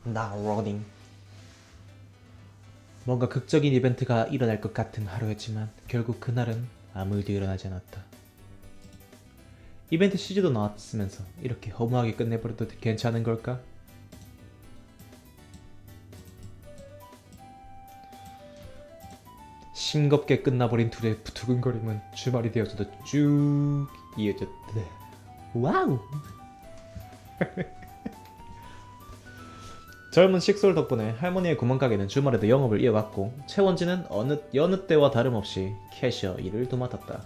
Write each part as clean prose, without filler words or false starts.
나 로딩. 뭔가 극적인 이벤트가 일어날 것 같은 하루였지만 결국 그날은 아무 일도 일어나지 않았다. 이벤트 CG도 나왔으면서 이렇게 허무하게 끝내버려도 괜찮은 걸까? 싱겁게 끝나버린 둘의 두근거림은 주말이 되어서도 쭉 이어졌다. 와우! 젊은 식솔 덕분에 할머니의 구멍가게는 주말에도 영업을 이어갔고 최원진은 여느 때와 다름없이 캐셔 일을 도맡았다.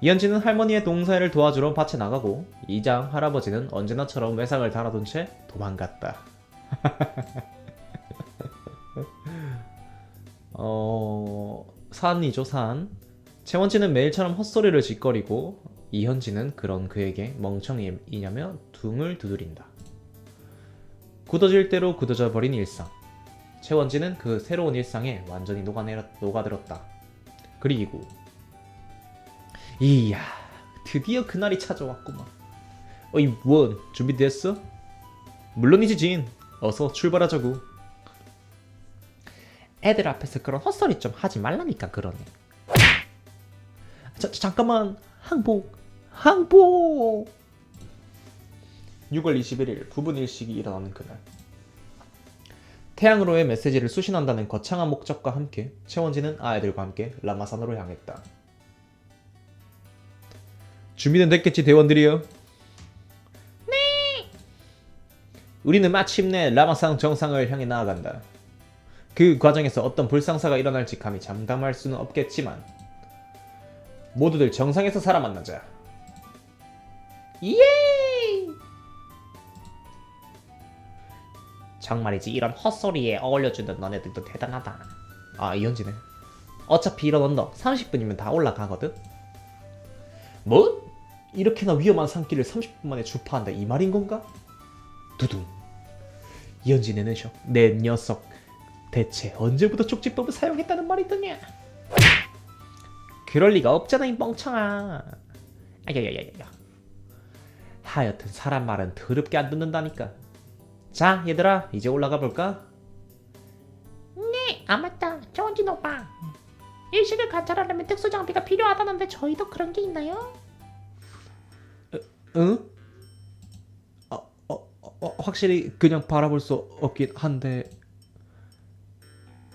이현진은 할머니의 동사일을 도와주러 밭에 나가고 이장 할아버지는 언제나처럼 외상을 달아둔 채 도망갔다. 산이죠, 산. 최원진은 매일처럼 헛소리를 짓거리고 이현진은 그런 그에게 멍청이냐며 둥을 두드린다. 굳어질 대로 굳어져 버린 일상. 최원진은 그 새로운 일상에 완전히 녹아들었다. 그리고 이야, 드디어 그날이 찾아왔구만. 어이 원, 준비됐어? 물론이지 진. 어서 출발하자고. 애들 앞에서 그런 헛소리 좀 하지 말라니까 그러네. 잠깐만. 항복. 6월 21일 부분 일식이 일어나는 그날. 태양으로의 메시지를 수신한다는 거창한 목적과 함께 최원진은 아이들과 함께 라마산으로 향했다. 준비는 됐겠지 대원들이여? 네. 우리는 마침내 라마산 정상을 향해 나아간다. 그 과정에서 어떤 불상사가 일어날지 감히 장담할 수는 없겠지만 모두들 정상에서 살아만나자. 예! 정말이지 이런 헛소리에 어울려주는 너네들도 대단하다. 아, 이현진네. 어차피 이런 언덕 30분이면 다 올라가거든? 뭐? 이렇게나 위험한 산길을 30분 만에 주파한다 이 말인 건가? 두둥. 이현진의 내셔. 내 녀석. 대체 언제부터 족집법을 사용했다는 말이더냐? 그럴 리가 없잖아 이 멍청아. 아야야야야. 하여튼 사람 말은 더럽게 안 듣는다니까. 자 얘들아 이제 올라가 볼까? 네, 아 맞다. 정원진 오빠. 일식을 관찰하려면 특수 장비가 필요하다는데 저희도 그런 게 있나요? 응? 확실히 그냥 바라볼 수 없긴 한데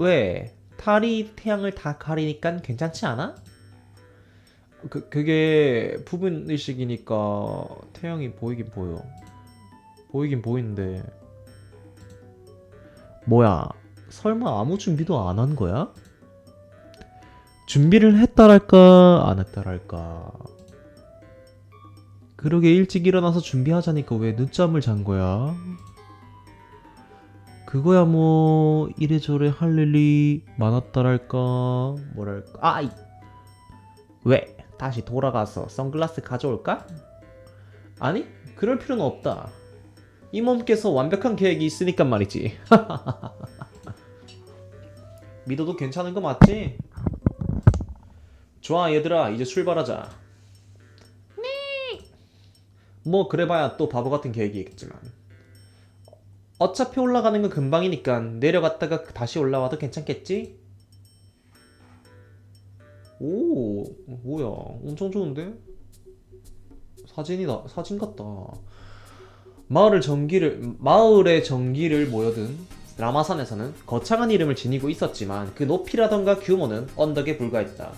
왜? 달이 태양을 다 가리니까 괜찮지 않아? 그게 부분 일식이니까 태양이 보이긴 보여. 보이긴 보이는데 뭐야? 설마 아무 준비도 안 한 거야? 준비를 했다랄까 안 했다랄까. 그러게 일찍 일어나서 준비하자니까 왜 늦잠을 잔 거야? 그거야 뭐 이래저래 할 일이 많았다랄까 뭐랄까. 왜? 다시 돌아가서 선글라스 가져올까? 아니 그럴 필요는 없다. 이 몸께서 완벽한 계획이 있으니까 말이지. 믿어도 괜찮은 거 맞지? 좋아 얘들아 이제 출발하자. 네. 뭐 그래봐야 또 바보 같은 계획이겠지만 어차피 올라가는 건 금방이니까 내려갔다가 다시 올라와도 괜찮겠지? 오 뭐야 엄청 좋은데? 사진 같다. 마을의 전기를 모여든 라마산에서는 거창한 이름을 지니고 있었지만 그 높이라던가 규모는 언덕에 불과했다.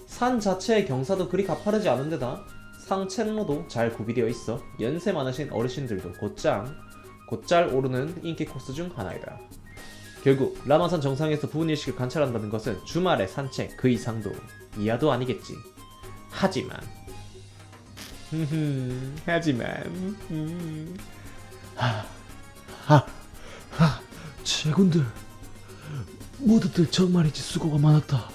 산 자체의 경사도 그리 가파르지 않은 데다 상책로도 잘 구비되어 있어 연세 많으신 어르신들도 곧잘 오르는 인기 코스 중 하나이다. 결국 라마산 정상에서 부분 일식을 관찰한다는 것은 주말의 산책 그 이상도 이하도 아니겠지. 하지만 제군들 모두들 정말이지 수고가 많았다.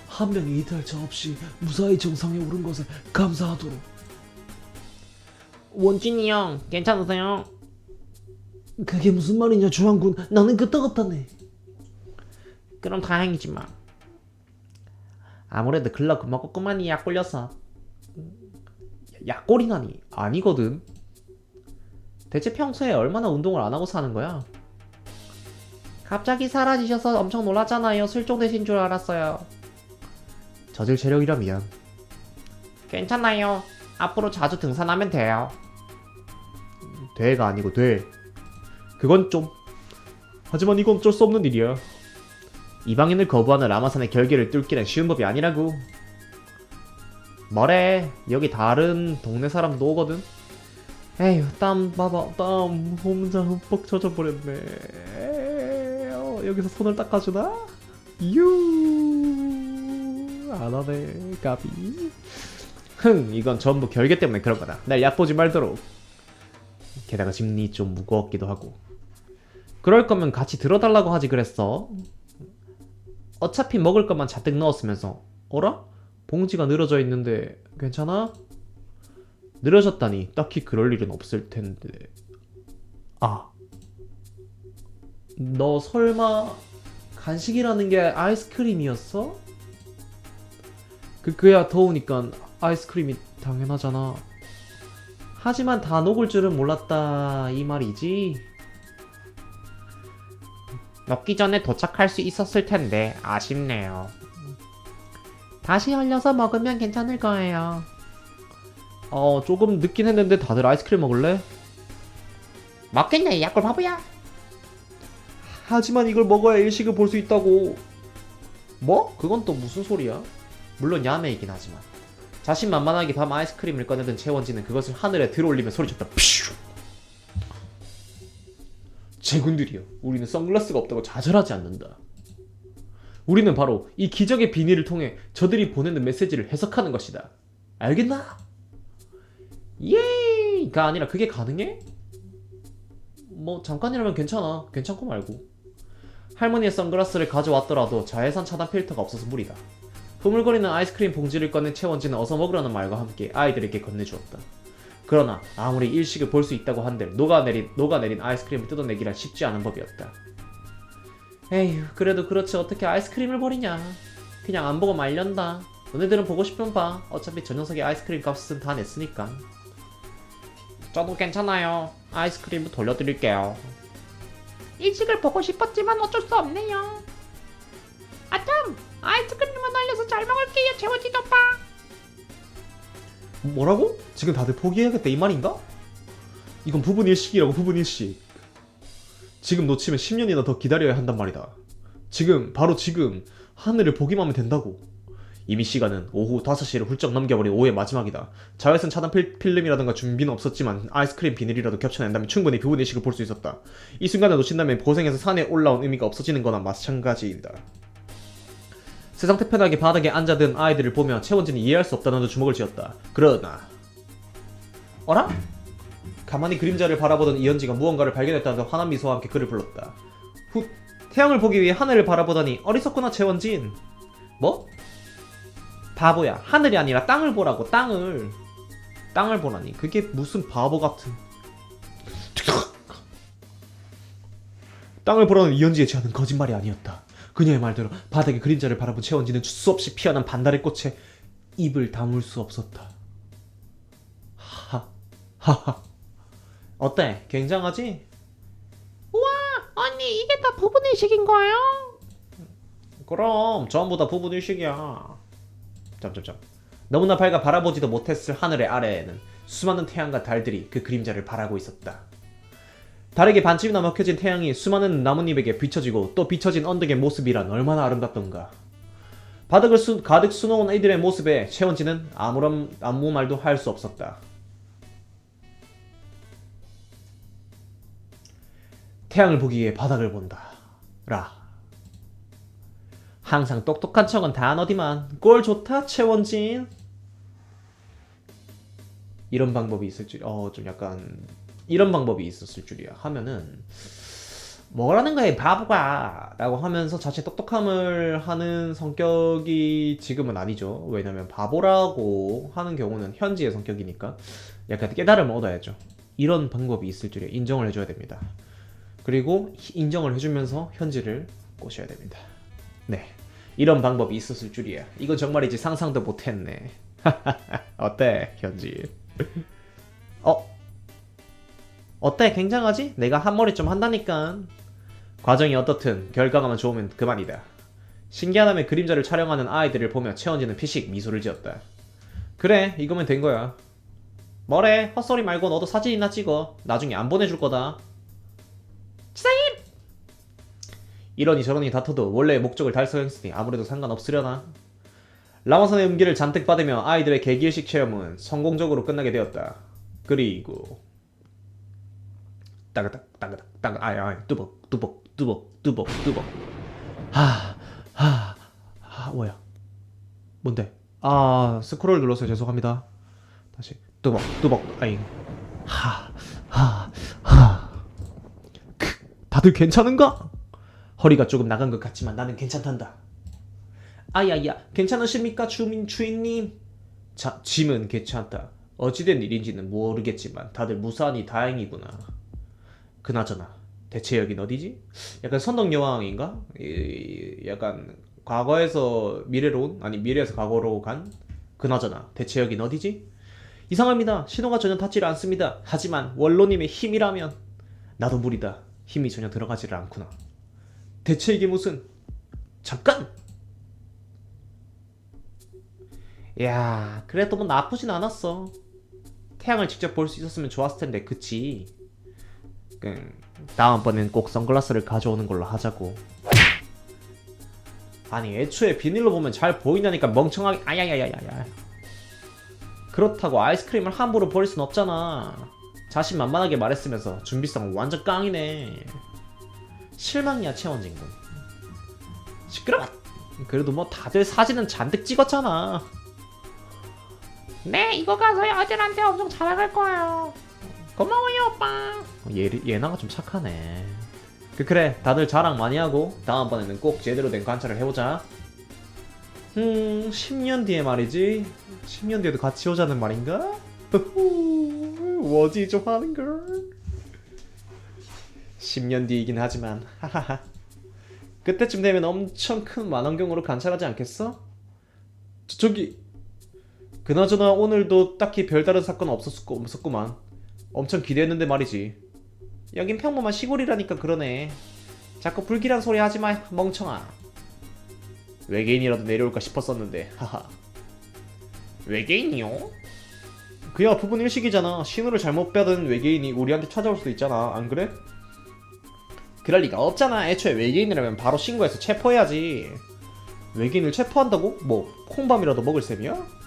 한 명이 이탈자 없이 무사히 정상에 오른 것에 감사하도록. 원진이 형, 괜찮으세요? 그게 무슨 말이냐 주한군. 나는 끄떡없다네. 그럼 다행이지만 아무래도 글러 먹었구만이 약 걸려서. 약골이나니 아니거든. 대체 평소에 얼마나 운동을 안 하고 사는 거야? 갑자기 사라지셔서 엄청 놀랐잖아요. 실종되신 줄 알았어요. 저질 체력이라 미안. 괜찮아요. 앞으로 자주 등산하면 돼요. 돼가 아니고 돼. 그건 좀. 하지만 이건 어쩔 수 없는 일이야. 이방인을 거부하는 라마산의 결계를 뚫기는 쉬운 법이 아니라고. 뭐래? 여기 다른 동네 사람도 오거든? 에휴, 땀 봐봐. 땀 혼자 흠뻑 젖어버렸네. 여기서 손을 닦아주나? 안하네 까비. 이건 전부 결계 때문에 그런 거다. 날 얕보지 말도록. 게다가 짐이 좀 무거웠기도 하고. 그럴 거면 같이 들어달라고 하지 그랬어. 어차피 먹을 것만 잔뜩 넣었으면서. 어라? 봉지가 늘어져 있는데 괜찮아? 늘어졌다니 딱히 그럴 일은 없을 텐데. 아, 너 설마 간식이라는 게 아이스크림이었어? 그야 더우니까 아이스크림이 당연하잖아. 하지만 다 녹을 줄은 몰랐다 이 말이지. 녹기 전에 도착할 수 있었을 텐데 아쉽네요. 다시 얼려서 먹으면 괜찮을 거예요. 조금 늦긴 했는데 다들 아이스크림 먹을래? 먹겠네, 약골 바보야. 하지만 이걸 먹어야 일식을 볼 수 있다고. 뭐? 그건 또 무슨 소리야? 물론 야매이긴 하지만. 자신만만하게 밤 아이스크림을 꺼내든 채원지는 그것을 하늘에 들어올리며 소리쳤다. 피슈! 제군들이여, 우리는 선글라스가 없다고 좌절하지 않는다. 우리는 바로 이 기적의 비닐을 통해 저들이 보내는 메시지를 해석하는 것이다. 알겠나? 예이가 아니라 그게 가능해? 뭐 잠깐이라면 괜찮아. 괜찮고 말고. 할머니의 선글라스를 가져왔더라도 자외선 차단 필터가 없어서 무리다. 흐물거리는 아이스크림 봉지를 꺼낸 채원지는 어서 먹으라는 말과 함께 아이들에게 건네주었다. 그러나 아무리 일식을 볼 수 있다고 한들 녹아내린 아이스크림을 뜯어내기란 쉽지 않은 법이었다. 에휴, 그래도 그렇지 어떻게 아이스크림을 버리냐. 그냥 안 보고 말련다. 너네들은 보고 싶으면 봐. 어차피 저 녀석의 아이스크림 값은 다 냈으니까. 저도 괜찮아요. 아이스크림 돌려드릴게요. 일식을 보고 싶었지만 어쩔 수 없네요. 아참! 아이스크림만 날려서 잘 먹을게요, 채원진 오빠. 뭐라고? 지금 다들 포기해야겠다 이 말인가? 이건 부분 일식이라고. 부분 일식. 지금 놓치면 10년이나 더 기다려야 한단 말이다. 지금 바로 지금 하늘을 보기만 하면 된다고. 이미 시간은 오후 5시를 훌쩍 넘겨버린 오후의 마지막이다. 자외선 차단 필름이라든가 준비는 없었지만 아이스크림 비닐이라도 겹쳐낸다면 충분히 부분 일식을 볼 수 있었다. 이 순간을 놓친다면 고생해서 산에 올라온 의미가 없어지는 거나 마찬가지이다. 세상 태편하게 바닥에 앉아든 아이들을 보며 채원진이 이해할 수 없다는 듯 주먹을 쥐었다. 그러나 어라? 가만히 그림자를 바라보던 이현지가 무언가를 발견했다는 듯 환한 미소와 함께 그를 불렀다. 후, 태양을 보기 위해 하늘을 바라보다니 어리석구나 채원진. 뭐? 바보야, 하늘이 아니라 땅을 보라고. 땅을 보라니. 그게 무슨 바보 같은. 땅을 보라는 이현지의 제안은 거짓말이 아니었다. 그녀의 말대로 바닥에 그림자를 바라본 채원지는 수없이 피어난 반달의 꽃에 입을 다물 수 없었다. 하하. 어때? 굉장하지? 우와, 언니 이게 다 부분일식인 거예요? 그럼 전부 다 부분 일식이야. 점점점. 너무나 밝아 바라보지도 못했을 하늘의 아래에는 수많은 태양과 달들이 그 그림자를 바라고 있었다. 달에게 반쯤이나 먹혀진 태양이 수많은 나뭇잎에게 비춰지고 또 비춰진 언덕의 모습이란 얼마나 아름답던가. 바닥을 가득 수놓은 이들의 모습에 채원지는 아무 말도 할 수 없었다. 태양을 보기 위해 바닥을 본다. 라. 항상 똑똑한 척은 다 너디만. 꼴 좋다 채원진. 이런 방법이 있을 줄. 좀 약간 이런 방법이 있었을 줄이야. 하면은 뭐라는 거야 이 바보가 라고 하면서 자체 똑똑함을 하는 성격이 지금은 아니죠. 왜냐면 바보라고 하는 경우는 현지의 성격이니까 약간 깨달음을 얻어야죠. 이런 방법이 있을 줄이야. 인정을 해줘야 됩니다. 그리고 인정을 해주면서 현지를 꼬셔야 됩니다. 네, 이런 방법이 있었을 줄이야. 이건 정말이지 상상도 못했네. 어때 현지? 어때? 굉장하지? 내가 한 머리 좀 한다니까. 과정이 어떻든 결과가만 좋으면 그만이다. 신기하다며 그림자를 촬영하는 아이들을 보며 최원진은 피식 미소를 지었다. 그래, 이거면 된 거야. 뭐래? 헛소리 말고 너도 사진이나 찍어. 나중에 안 보내줄 거다. 지사님! 이러니 저러니 다퉈도 원래의 목적을 달성했으니 아무래도 상관없으려나. 라마선의 음기를 잔뜩 받으며 아이들의 개기일식 체험은 성공적으로 끝나게 되었다. 그리고 따그닥 따그닥 따그 아야 뚜벅 뚜벅 뚜벅 뚜벅 뚜벅 뭐야 뭔데 스크롤 눌러서 죄송합니다. 다시 뚜벅 뚜벅 아잉 다들 괜찮은가? 허리가 조금 나간 것 같지만 나는 괜찮단다. 아야야 괜찮으십니까 주인님? 자 짐은 괜찮다. 어찌된 일인지는 모르겠지만 다들 무사하니 다행이구나. 그나저나 대체 여긴 어디지? 약간 선덕여왕인가? 약간 과거에서 미래로 온? 아니 미래에서 과거로 간? 그나저나 대체 여긴 어디지? 이상합니다. 신호가 전혀 닿지를 않습니다. 하지만 원로님의 힘이라면 나도 무리다. 힘이 전혀 들어가지를 않구나. 대체 이게 무슨... 잠깐! 야 그래도 뭐 나쁘진 않았어. 태양을 직접 볼 수 있었으면 좋았을 텐데 그치? 다음번엔 꼭 선글라스를 가져오는 걸로 하자고. 아니 애초에 비닐로 보면 잘 보인다니까 멍청하게. 아야야야야야. 그렇다고 아이스크림을 함부로 버릴 순 없잖아. 자신만만하게 말했으면서 준비성 완전 깡이네. 실망이야 최원진군. 시끄러워. 그래도 뭐 다들 사진은 잔뜩 찍었잖아. 네, 이거 가서 아들한테 엄청 자랑할 거예요. 고마워요, 오빠. 예나가 좀 착하네. 그래 다들 자랑 많이 하고 다음번에는 꼭 제대로 된 관찰을 해보자. 10년 뒤에 말이지. 10년 뒤에도 같이 오자는 말인가? 뭐지 좀 하는걸. 10년 뒤이긴 하지만 하하하. 그때쯤 되면 엄청 큰 만원경으로 관찰하지 않겠어? 저기 그나저나 오늘도 딱히 별다른 사건 없었구만. 엄청 기대했는데 말이지. 여긴 평범한 시골이라니까 그러네. 자꾸 불길한 소리 하지마 멍청아. 외계인이라도 내려올까 싶었었는데 하하. 외계인이요? 그야 부분 일식이잖아. 신호를 잘못 받은 외계인이 우리한테 찾아올 수도 있잖아. 안 그래? 그럴 리가 없잖아. 애초에 외계인이라면 바로 신고해서 체포해야지. 외계인을 체포한다고? 뭐 콩밥이라도 먹을 셈이야?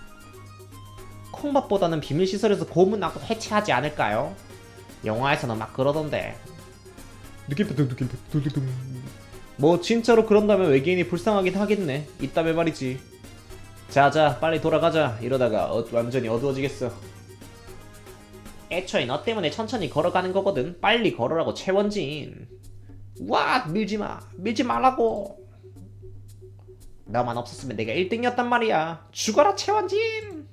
콩밥보다는 비밀시설에서 고문하고 해체하지 않을까요? 영화에서는 막 그러던데. 느낌표 뭐 진짜로 그런다면 외계인이 불쌍하긴 하겠네. 이따 말이지. 자자 빨리 돌아가자. 이러다가 완전히 어두워지겠어. 애초에 너 때문에 천천히 걸어가는 거거든. 빨리 걸으라고 최원진. 와 밀지마. 밀지 말라고. 너만 없었으면 내가 1등이었단 말이야. 죽어라 최원진.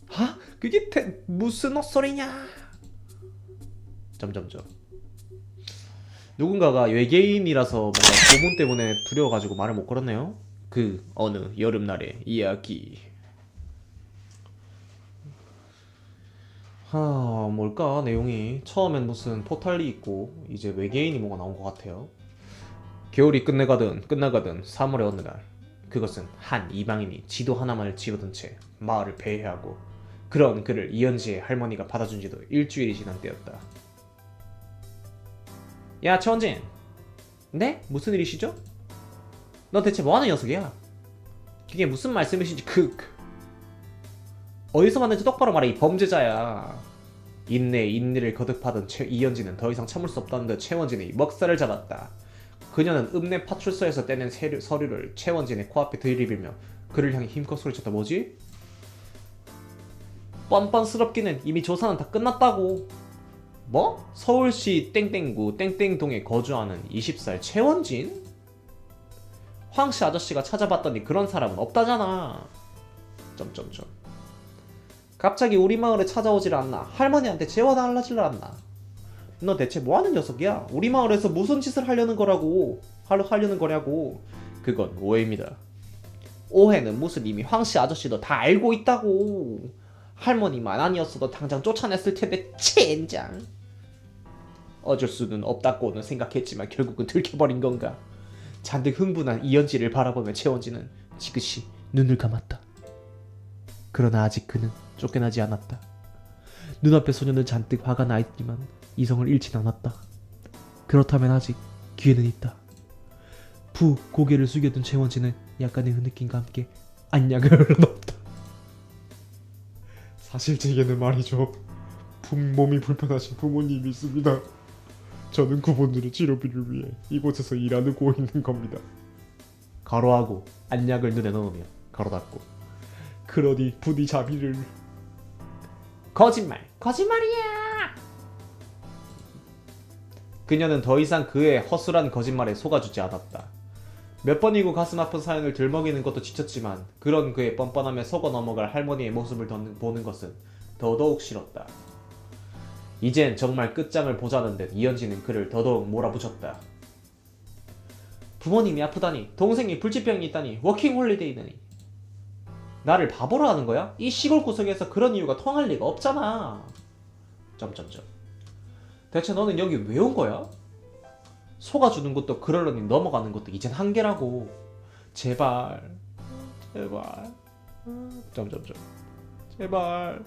하? 그게 무슨 헛소리냐? 점점점. 누군가가 외계인이라서 뭔가 고문 때문에 두려워가지고 말을 못 걸었네요. 그 어느 여름날의 이야기. 뭘까 내용이. 처음엔 무슨 포탈이 있고 이제 외계인이 뭔가 나온 것 같아요. 겨울이 끝나가든 3월의 어느 날, 그것은 한 이방인이 지도 하나만을 집어든 채 마을을 배회하고 그런 그를 이현지의 할머니가 받아준 지도 일주일이 지난 때였다. 야 최원진. 네? 무슨 일이시죠? 너 대체 뭐하는 녀석이야? 그게 무슨 말씀이신지 어디서 봤는지 똑바로 말해 이 범죄자야. 인내에 인내를 거듭하던 이현진은 더 이상 참을 수 없다는 듯 최원진이 먹살을 잡았다. 그녀는 읍내 파출소에서 떼낸 서류를 최원진의 코앞에 들이밀며 그를 향해 힘껏 소리쳤다. 뭐지? 뻔뻔스럽기는 이미 조사는 다 끝났다고. 뭐? 서울시 땡땡구 땡땡동에 거주하는 20살 최원진? 황씨 아저씨가 찾아봤더니 그런 사람은 없다잖아. 점점점. 갑자기 우리 마을에 찾아오질 않나. 할머니한테 재워달라질라 않나. 너 대체 뭐하는 녀석이야? 우리 마을에서 무슨 짓을 하려는 거라고. 하려는 거냐고. 그건 오해입니다. 오해는 무슨 이미 황씨 아저씨도 다 알고 있다고. 할머니만 아니었어도 당장 쫓아냈을 텐데 젠장. 어쩔 수는 없다고는 생각했지만 결국은 들켜버린 건가. 잔뜩 흥분한 이현지를 바라보며 최원진은 지그시 눈을 감았다. 그러나 아직 그는 쫓겨나지 않았다. 눈앞의 소녀는 잔뜩 화가 나 있지만 이성을 잃진 않았다. 그렇다면 아직 기회는 있다. 푹 고개를 숙여둔 최원진은 약간의 흐느낌과 함께 안약을 흘러넣었다. 사실 제게는 말이죠. 몸이 불편하신 부모님이 있습니다. 저는 그분들의 치료비를 위해 이곳에서 일하고 있는 겁니다. 가로하고 안약을 눈에 넣으며 가로닫고. 그러니 부디 자비를. 거짓말이야. 그녀는 더 이상 그의 허술한 거짓말에 속아주지 않았다. 몇 번이고 가슴 아픈 사연을 들먹이는 것도 지쳤지만 그런 그의 뻔뻔함에 속아 넘어갈 할머니의 모습을 보는 것은 더더욱 싫었다. 이젠 정말 끝장을 보자는 듯 이현진은 그를 더더욱 몰아붙였다. 부모님이 아프다니, 동생이 불치병이 있다니, 워킹홀리데이다니. 나를 바보로 하는 거야? 이 시골 구석에서 그런 이유가 통할 리가 없잖아. 점점점. 대체 너는 여기 왜 온 거야? 속아주는 것도 그러려니 넘어가는 것도 이젠 한계라고. 제발. 점점점. 제발.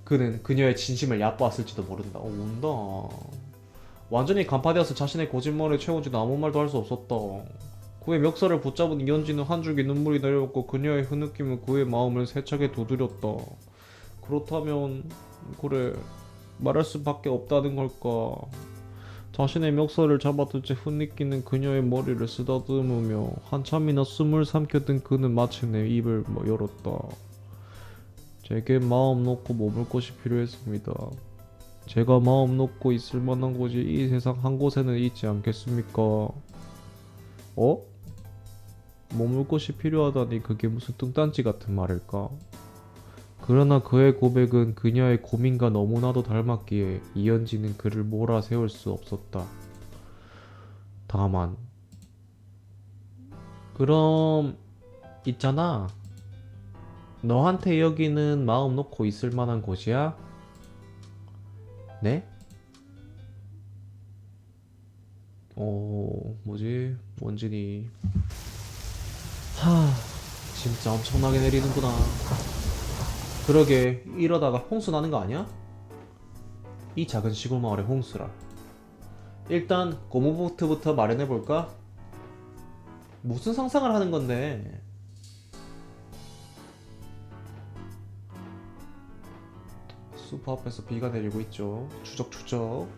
그는 그녀의 진심을 얕보았을지도 모른다. 운다. 완전히 간파되어서 자신의 거짓말에 채워지도 아무 말도 할 수 없었다. 그의 멱살을 붙잡은 이현진은 한 줄기 눈물이 내려왔고 그녀의 흐느낌은 그의 마음을 세차게 두드렸다. 그렇다면 그래, 말할 수밖에 없다는 걸까. 자신의 멱살을 잡아둔 채 흐느끼는 그녀의 머리를 쓰다듬으며 한참이나 숨을 삼켜든 그는 마침내 입을 열었다. 제게 마음 놓고 머물 곳이 필요했습니다. 제가 마음 놓고 있을 만한 곳이 이 세상 한 곳에는 있지 않겠습니까? 어? 머물 곳이 필요하다니 그게 무슨 뚱딴지 같은 말일까? 그러나 그의 고백은 그녀의 고민과 너무나도 닮았기에 이현진은 그를 몰아세울 수 없었다. 다만 그럼 있잖아. 너한테 여기는 마음 놓고 있을 만한 곳이야? 네? 뭐지? 원진이. 진짜 엄청나게 내리는구나. 그러게, 이러다가 홍수 나는 거 아니야? 이 작은 시골 마을의 홍수라. 일단 고무보트부터 마련해볼까? 무슨 상상을 하는 건데? 숲 앞에서 비가 내리고 있죠. 추적추적.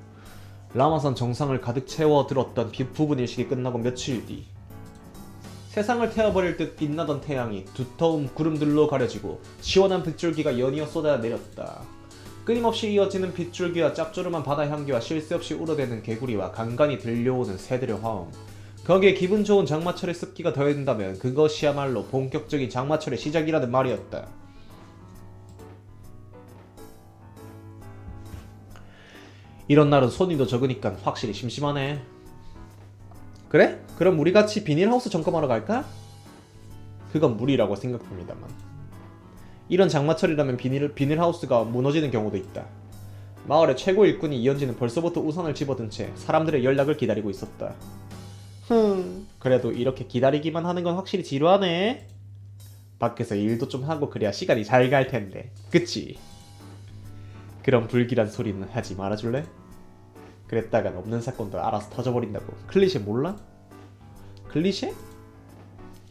라마산 정상을 가득 채워 들었던 부분 일식이 끝나고 며칠 뒤, 세상을 태워버릴 듯 빛나던 태양이 두터운 구름들로 가려지고 시원한 빗줄기가 연이어 쏟아 내렸다. 끊임없이 이어지는 빗줄기와 짭조름한 바다 향기와 쉴 새 없이 울어대는 개구리와 간간히 들려오는 새들의 화음, 거기에 기분 좋은 장마철의 습기가 더해진다면 그것이야말로 본격적인 장마철의 시작이라는 말이었다. 이런 날은 손님도 적으니까 확실히 심심하네. 그래? 그럼 우리같이 비닐하우스 점검하러 갈까? 그건 무리라고 생각합니다만, 이런 장마철이라면 비닐하우스가 무너지는 경우도 있다. 마을의 최고 일꾼이 이현진은 벌써부터 우산을 집어든 채 사람들의 연락을 기다리고 있었다. 그래도 이렇게 기다리기만 하는 건 확실히 지루하네. 밖에서 일도 좀 하고 그래야 시간이 잘 갈 텐데, 그치? 그런 불길한 소리는 하지 말아줄래? 그랬다간 없는 사건도 알아서 터져버린다고. 클리셰 몰라? 클리셰?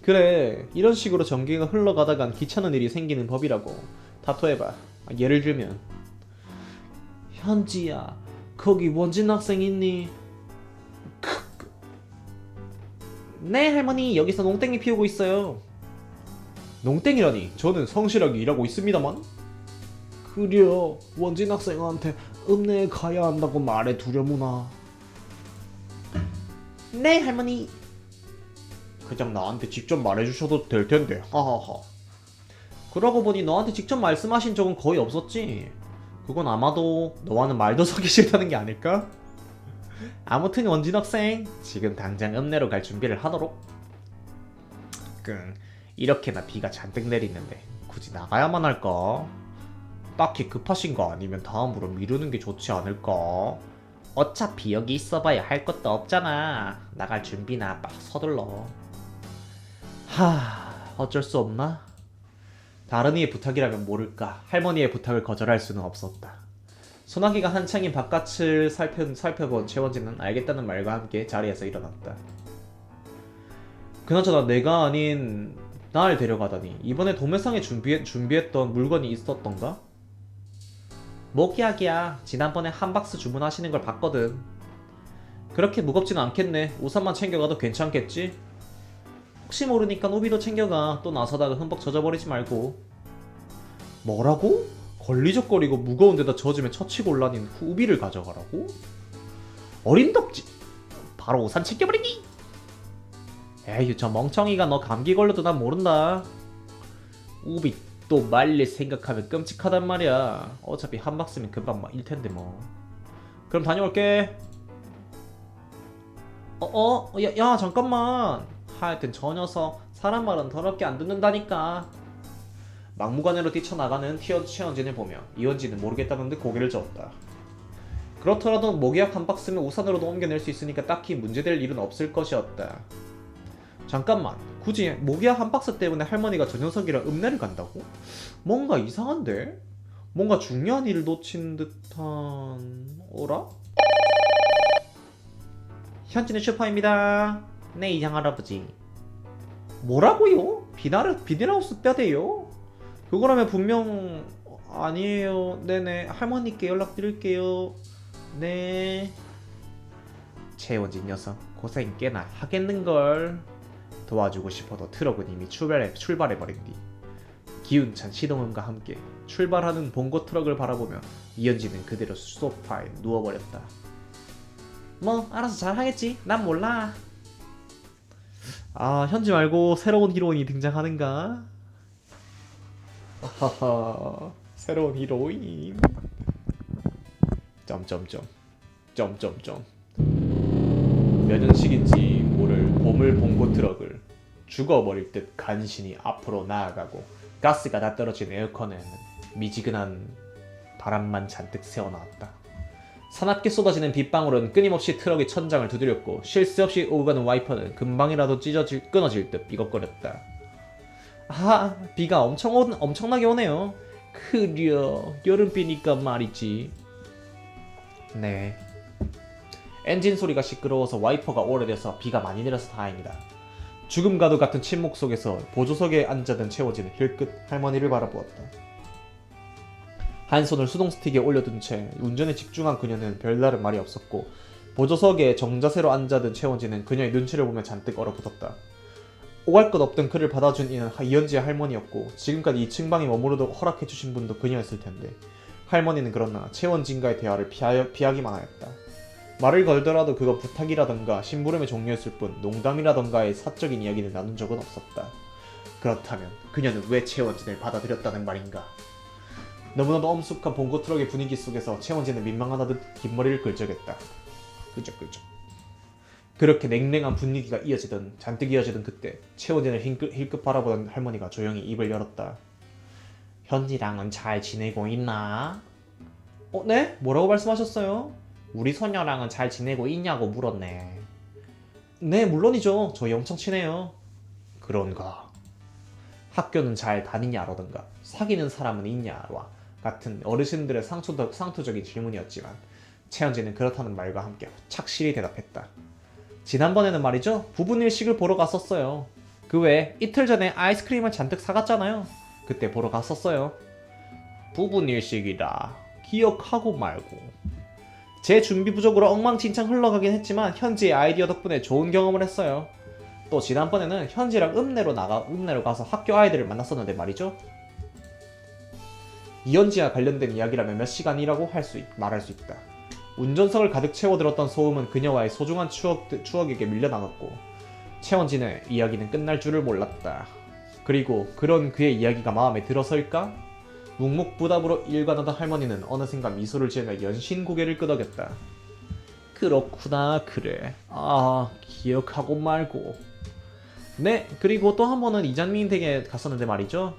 그래, 이런 식으로 전기가 흘러가다간 귀찮은 일이 생기는 법이라고. 다투해봐. 예를 들면, 현지야, 거기 원진 학생 있니? 네 할머니, 여기서 농땡이 피우고 있어요. 농땡이라니, 저는 성실하게 일하고 있습니다만. 그려, 원진 학생한테 읍내에 가야 한다고 말해두려무나. 네 할머니. 그냥 나한테 직접 말해주셔도 될 텐데. 하하하. 그러고 보니 너한테 직접 말씀하신 적은 거의 없었지. 그건 아마도 너와는 말도 섞기 싫다는 게 아닐까? 아무튼 원진 학생, 지금 당장 읍내로 갈 준비를 하도록. 이렇게나 비가 잔뜩 내리는데 굳이 나가야만 할까? 딱히 급하신 거 아니면 다음으로 미루는 게 좋지 않을까? 어차피 여기 있어봐야 할 것도 없잖아. 나갈 준비나 빡 서둘러. 어쩔 수 없나? 다른 이의 부탁이라면 모를까 할머니의 부탁을 거절할 수는 없었다. 소나기가 한창인 바깥을 살펴본 최원진은 알겠다는 말과 함께 자리에서 일어났다. 그나저나 내가 아닌 날 데려가다니 이번에 도매상에 준비했던 물건이 있었던가? 모기약이야. 지난번에 한 박스 주문하시는 걸 봤거든. 그렇게 무겁진 않겠네. 우산만 챙겨가도 괜찮겠지? 혹시 모르니까 우비도 챙겨가. 또 나서다가 흠뻑 젖어버리지 말고. 뭐라고? 걸리적거리고 무거운 데다 젖으면 처치곤란인 우비를 가져가라고? 어린 덕지! 바로 우산 챙겨버리기! 에휴 저 멍청이가 너 감기 걸려도 난 모른다. 우비 또 말릴 생각하면 끔찍하단 말이야. 어차피 한 박스면 금방 막 일텐데 뭐. 그럼 다녀올게. 야 잠깐만. 하여튼 저 녀석 사람 말은 더럽게 안 듣는다니까. 막무가내로 뛰쳐나가는 최원진을 보며 이원진은 모르겠다는 듯 고개를 저었다. 그렇더라도 모기약 한 박스면 우산으로도 옮겨낼 수 있으니까 딱히 문제될 일은 없을 것이었다. 잠깐만, 굳이 모기약 한 박스 때문에 할머니가 저 녀석이랑 읍내를 간다고? 뭔가 이상한데? 뭔가 중요한 일을 놓친 듯한... 어라? 현진의 슈퍼입니다. 네, 이장 할아버지. 뭐라고요? 비닐하우스 뼈대요? 그거라면 분명... 아니에요. 네네, 할머니께 연락드릴게요. 네. 최원진 녀석 고생 꽤나 하겠는걸. 도와주고 싶어도 트럭은 이미 출발해버린 뒤 기운찬 시동음과 함께 출발하는 봉고 트럭을 바라보며 이현진은 그대로 소파에 누워버렸다. 뭐 알아서 잘 하겠지. 난 몰라. 아 현지 말고 새로운 히로인이 등장하는가? 하하 새로운 히로인 점점점 몇 년씩인지 모를 보물 봉고 트럭을 죽어버릴 듯 간신히 앞으로 나아가고 가스가 다 떨어진 에어컨에는 미지근한 바람만 잔뜩 새어나왔다. 사납게 쏟아지는 빗방울은 끊임없이 트럭의 천장을 두드렸고 쉴 새 없이 오고 가는 와이퍼는 금방이라도 끊어질 듯 삐걱거렸다. 아 비가 엄청나게 오네요. 그려 여름비니까 말이지. 네. 엔진 소리가 시끄러워서 와이퍼가 오래돼서 비가 많이 내려서 다행이다. 죽음과도 같은 침묵 속에서 보조석에 앉아든 최원진은 힐끗 할머니를 바라보았다. 한 손을 수동 스틱에 올려둔 채 운전에 집중한 그녀는 별다른 말이 없었고 보조석에 정자세로 앉아든 최원진은 그녀의 눈치를 보며 잔뜩 얼어붙었다. 오갈 것 없던 그를 받아준 이는 이현지의 할머니였고 지금까지 2층 방에 머무르도록 허락해주신 분도 그녀였을 텐데 할머니는 그러나 최원진과의 대화를 피하기만 하였다. 말을 걸더라도 그건 부탁이라던가 심부름의 종류였을 뿐 농담이라던가의 사적인 이야기는 나눈 적은 없었다. 그렇다면 그녀는 왜 최원진을 받아들였다는 말인가? 너무나도 엄숙한 봉고 트럭의 분위기 속에서 최원진은 민망하다듯 뒷머리를 긁적였다. 끄적끄적. 그렇게 냉랭한 분위기가 잔뜩 이어지던 그때 최원진을 힐끗 바라보던 할머니가 조용히 입을 열었다. 현지랑은 잘 지내고 있나? 네? 뭐라고 말씀하셨어요? 우리 소녀랑은 잘 지내고 있냐고 물었네. 네 물론이죠. 저희 엄청 친해요. 그런가. 학교는 잘 다니냐라던가 사귀는 사람은 있냐와 같은 어르신들의 상투적인 질문이었지만 최현진은 그렇다는 말과 함께 착실히 대답했다. 지난번에는 말이죠. 부분 일식을 보러 갔었어요. 그 외에 이틀 전에 아이스크림을 잔뜩 사갔잖아요. 그때 보러 갔었어요. 부분 일식이라 기억하고 말고. 제 준비 부족으로 엉망진창 흘러가긴 했지만 현지의 아이디어 덕분에 좋은 경험을 했어요. 또 지난번에는 현지랑 읍내로 가서 학교 아이들을 만났었는데 말이죠. 이현지와 관련된 이야기라면 몇 시간이라고 말할 수 있다. 운전석을 가득 채워들었던 소음은 그녀와의 소중한 추억에게 밀려나갔고 최원진의 이야기는 끝날 줄을 몰랐다. 그리고 그런 그의 이야기가 마음에 들어서일까? 묵묵부답으로 일관하던 할머니는 어느샌가 미소를 지으며 연신 고개를 끄덕였다. 그렇구나 그래. 아 기억하고 말고. 네 그리고 또 한 번은 이장민 댁에 갔었는데 말이죠.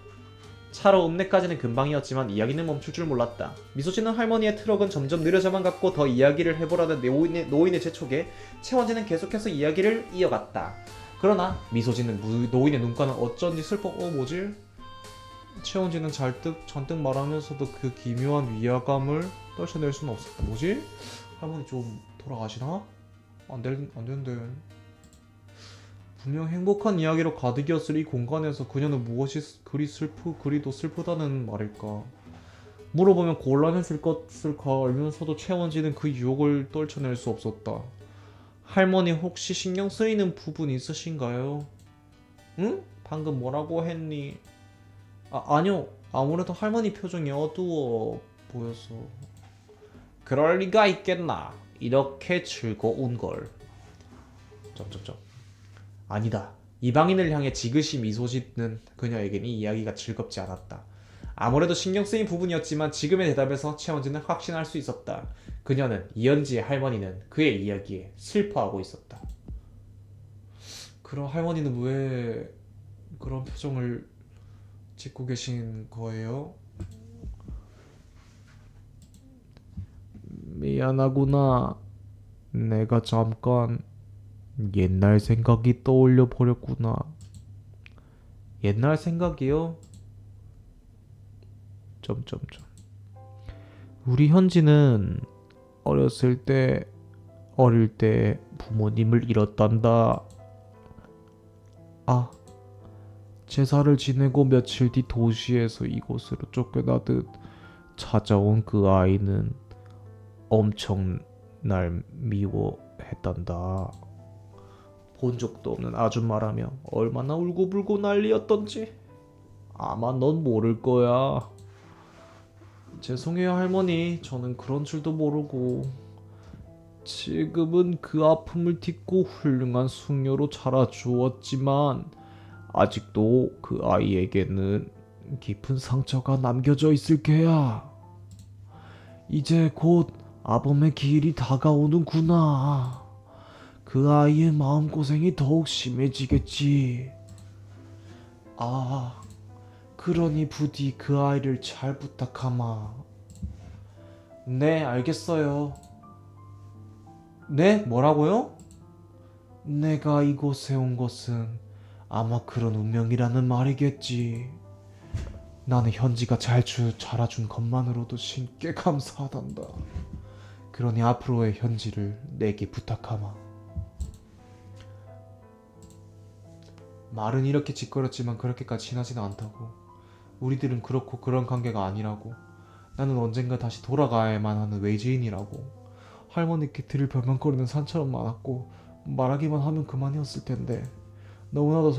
차로 읍내까지는 금방이었지만 이야기는 멈출 줄 몰랐다. 미소짓는 할머니의 트럭은 점점 느려져만 갔고 더 이야기를 해보라는 노인의 재촉에 채원지는 계속해서 이야기를 이어갔다. 그러나 미소짓는 노인의 눈가는 어쩐지 뭐지? 채원지는 잔뜩 말하면서도 그 기묘한 위화감을 떨쳐낼 수는 없었다. 뭐지? 할머니 좀 돌아가시나? 안 되는데. 분명 행복한 이야기로 가득이었을 이 공간에서 그녀는 무엇이 그리도 슬프다는 말일까? 물어보면 곤란했을 것을까 알면서도 채원지는 그 유혹을 떨쳐낼 수 없었다. 할머니 혹시 신경 쓰이는 부분 있으신가요? 응? 방금 뭐라고 했니? 아니요. 아무래도 할머니 표정이 어두워 보여서. 그럴 리가 있겠나. 이렇게 즐거운 걸. 점점점. 아니다. 이방인을 향해 지그시 미소 짓는 그녀에게는 이 이야기가 즐겁지 않았다. 아무래도 신경 쓰인 부분이었지만 지금의 대답에서 채원지는 확신할 수 있었다. 그녀는 이연지의 할머니는 그의 이야기에 슬퍼하고 있었다. 그럼 할머니는 왜 그런 표정을 짓고 계신 거예요? 미안하구나. 내가 잠깐 옛날 생각이 떠올려 버렸구나. 옛날 생각이요? 점점점. 우리 현지는 어릴 때 부모님을 잃었단다. 아, 제사를 지내고 며칠 뒤 도시에서 이곳으로 쫓겨나듯 찾아온 그 아이는 엄청 날 미워했단다. 본 적도 없는 아줌마라며 얼마나 울고불고 난리였던지. 아마 넌 모를 거야. 죄송해요 할머니. 저는 그런 줄도 모르고. 지금은 그 아픔을 딛고 훌륭한 숙녀로 자라주었지만 아직도 그 아이에게는 깊은 상처가 남겨져 있을 게야. 이제 곧 아범의 기일이 다가오는구나. 그 아이의 마음고생이 더욱 심해지겠지. 아, 그러니 부디 그 아이를 잘 부탁하마. 네, 알겠어요. 네? 뭐라고요? 내가 이곳에 온 것은 아마 그런 운명이라는 말이겠지. 나는 현지가 자라준 것만으로도 신께 감사하단다. 그러니 앞으로의 현지를 내게 부탁하마. 말은 이렇게 짓거렸지만 그렇게까지 친하지는 않다고. 우리들은 그렇고 그런 관계가 아니라고. 나는 언젠가 다시 돌아가야만 하는 외지인이라고. 할머니께 들을 별명거리는 산처럼 많았고 말하기만 하면 그만이었을 텐데 너무나도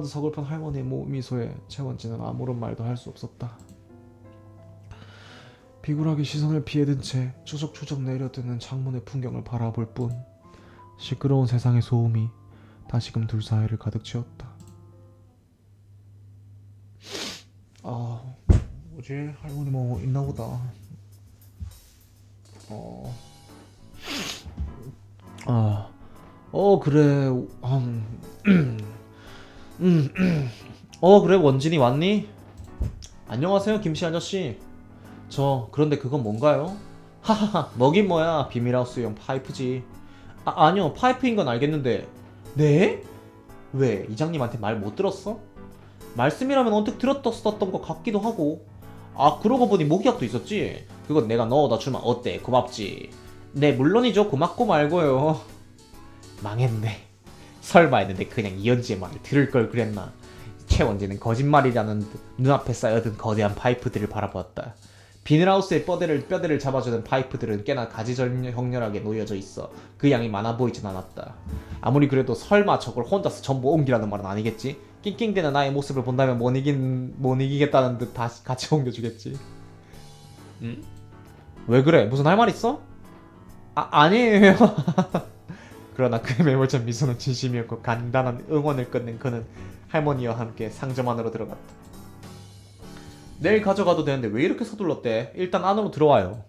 서글픈 할머니의 미소에 채원지는 아무런 말도 할 수 없었다. 비굴하게 시선을 피해든 채 추적추적 내려드는 창문의 풍경을 바라볼 뿐 시끄러운 세상의 소음이 다시금 둘 사이를 가득 채웠다. 아, 뭐지? 할머니 뭐 있나 보다. 그래. 그래 원진이 왔니? 안녕하세요 김씨 아저씨. 그런데 그건 뭔가요? 하하하, 뭐긴 뭐야. 비밀하우스용 파이프지. 아니요, 파이프인 건 알겠는데. 네? 왜? 이장님한테 말 못 들었어? 말씀이라면 언뜻 들었었던 것 같기도 하고. 그러고 보니 모기약도 있었지? 그건 내가 넣어다 주면 어때? 고맙지? 네, 물론이죠. 고맙고 말고요. 망했네. 설마 했는데 그냥 이연지의 말을 들을 걸 그랬나. 채원지는 거짓말이라는 듯 눈앞에 쌓여든 거대한 파이프들을 바라보았다. 비닐하우스의 뼈대를 잡아주는 파이프들은 꽤나 가지정렬하게 놓여져 있어 그 양이 많아 보이진 않았다. 아무리 그래도 설마 저걸 혼자서 전부 옮기라는 말은 아니겠지? 낑낑대는 나의 모습을 본다면 못 이기겠다는 듯 다시 같이 옮겨주겠지. 응? 왜 그래? 무슨 할 말 있어? 아니에요. 그러나 그의 매몰찬 미소는 진심이었고 간단한 응원을 끊는 그는 할머니와 함께 상점 안으로 들어갔다. 내일 가져가도 되는데 왜 이렇게 서둘렀대? 일단 안으로 들어와요.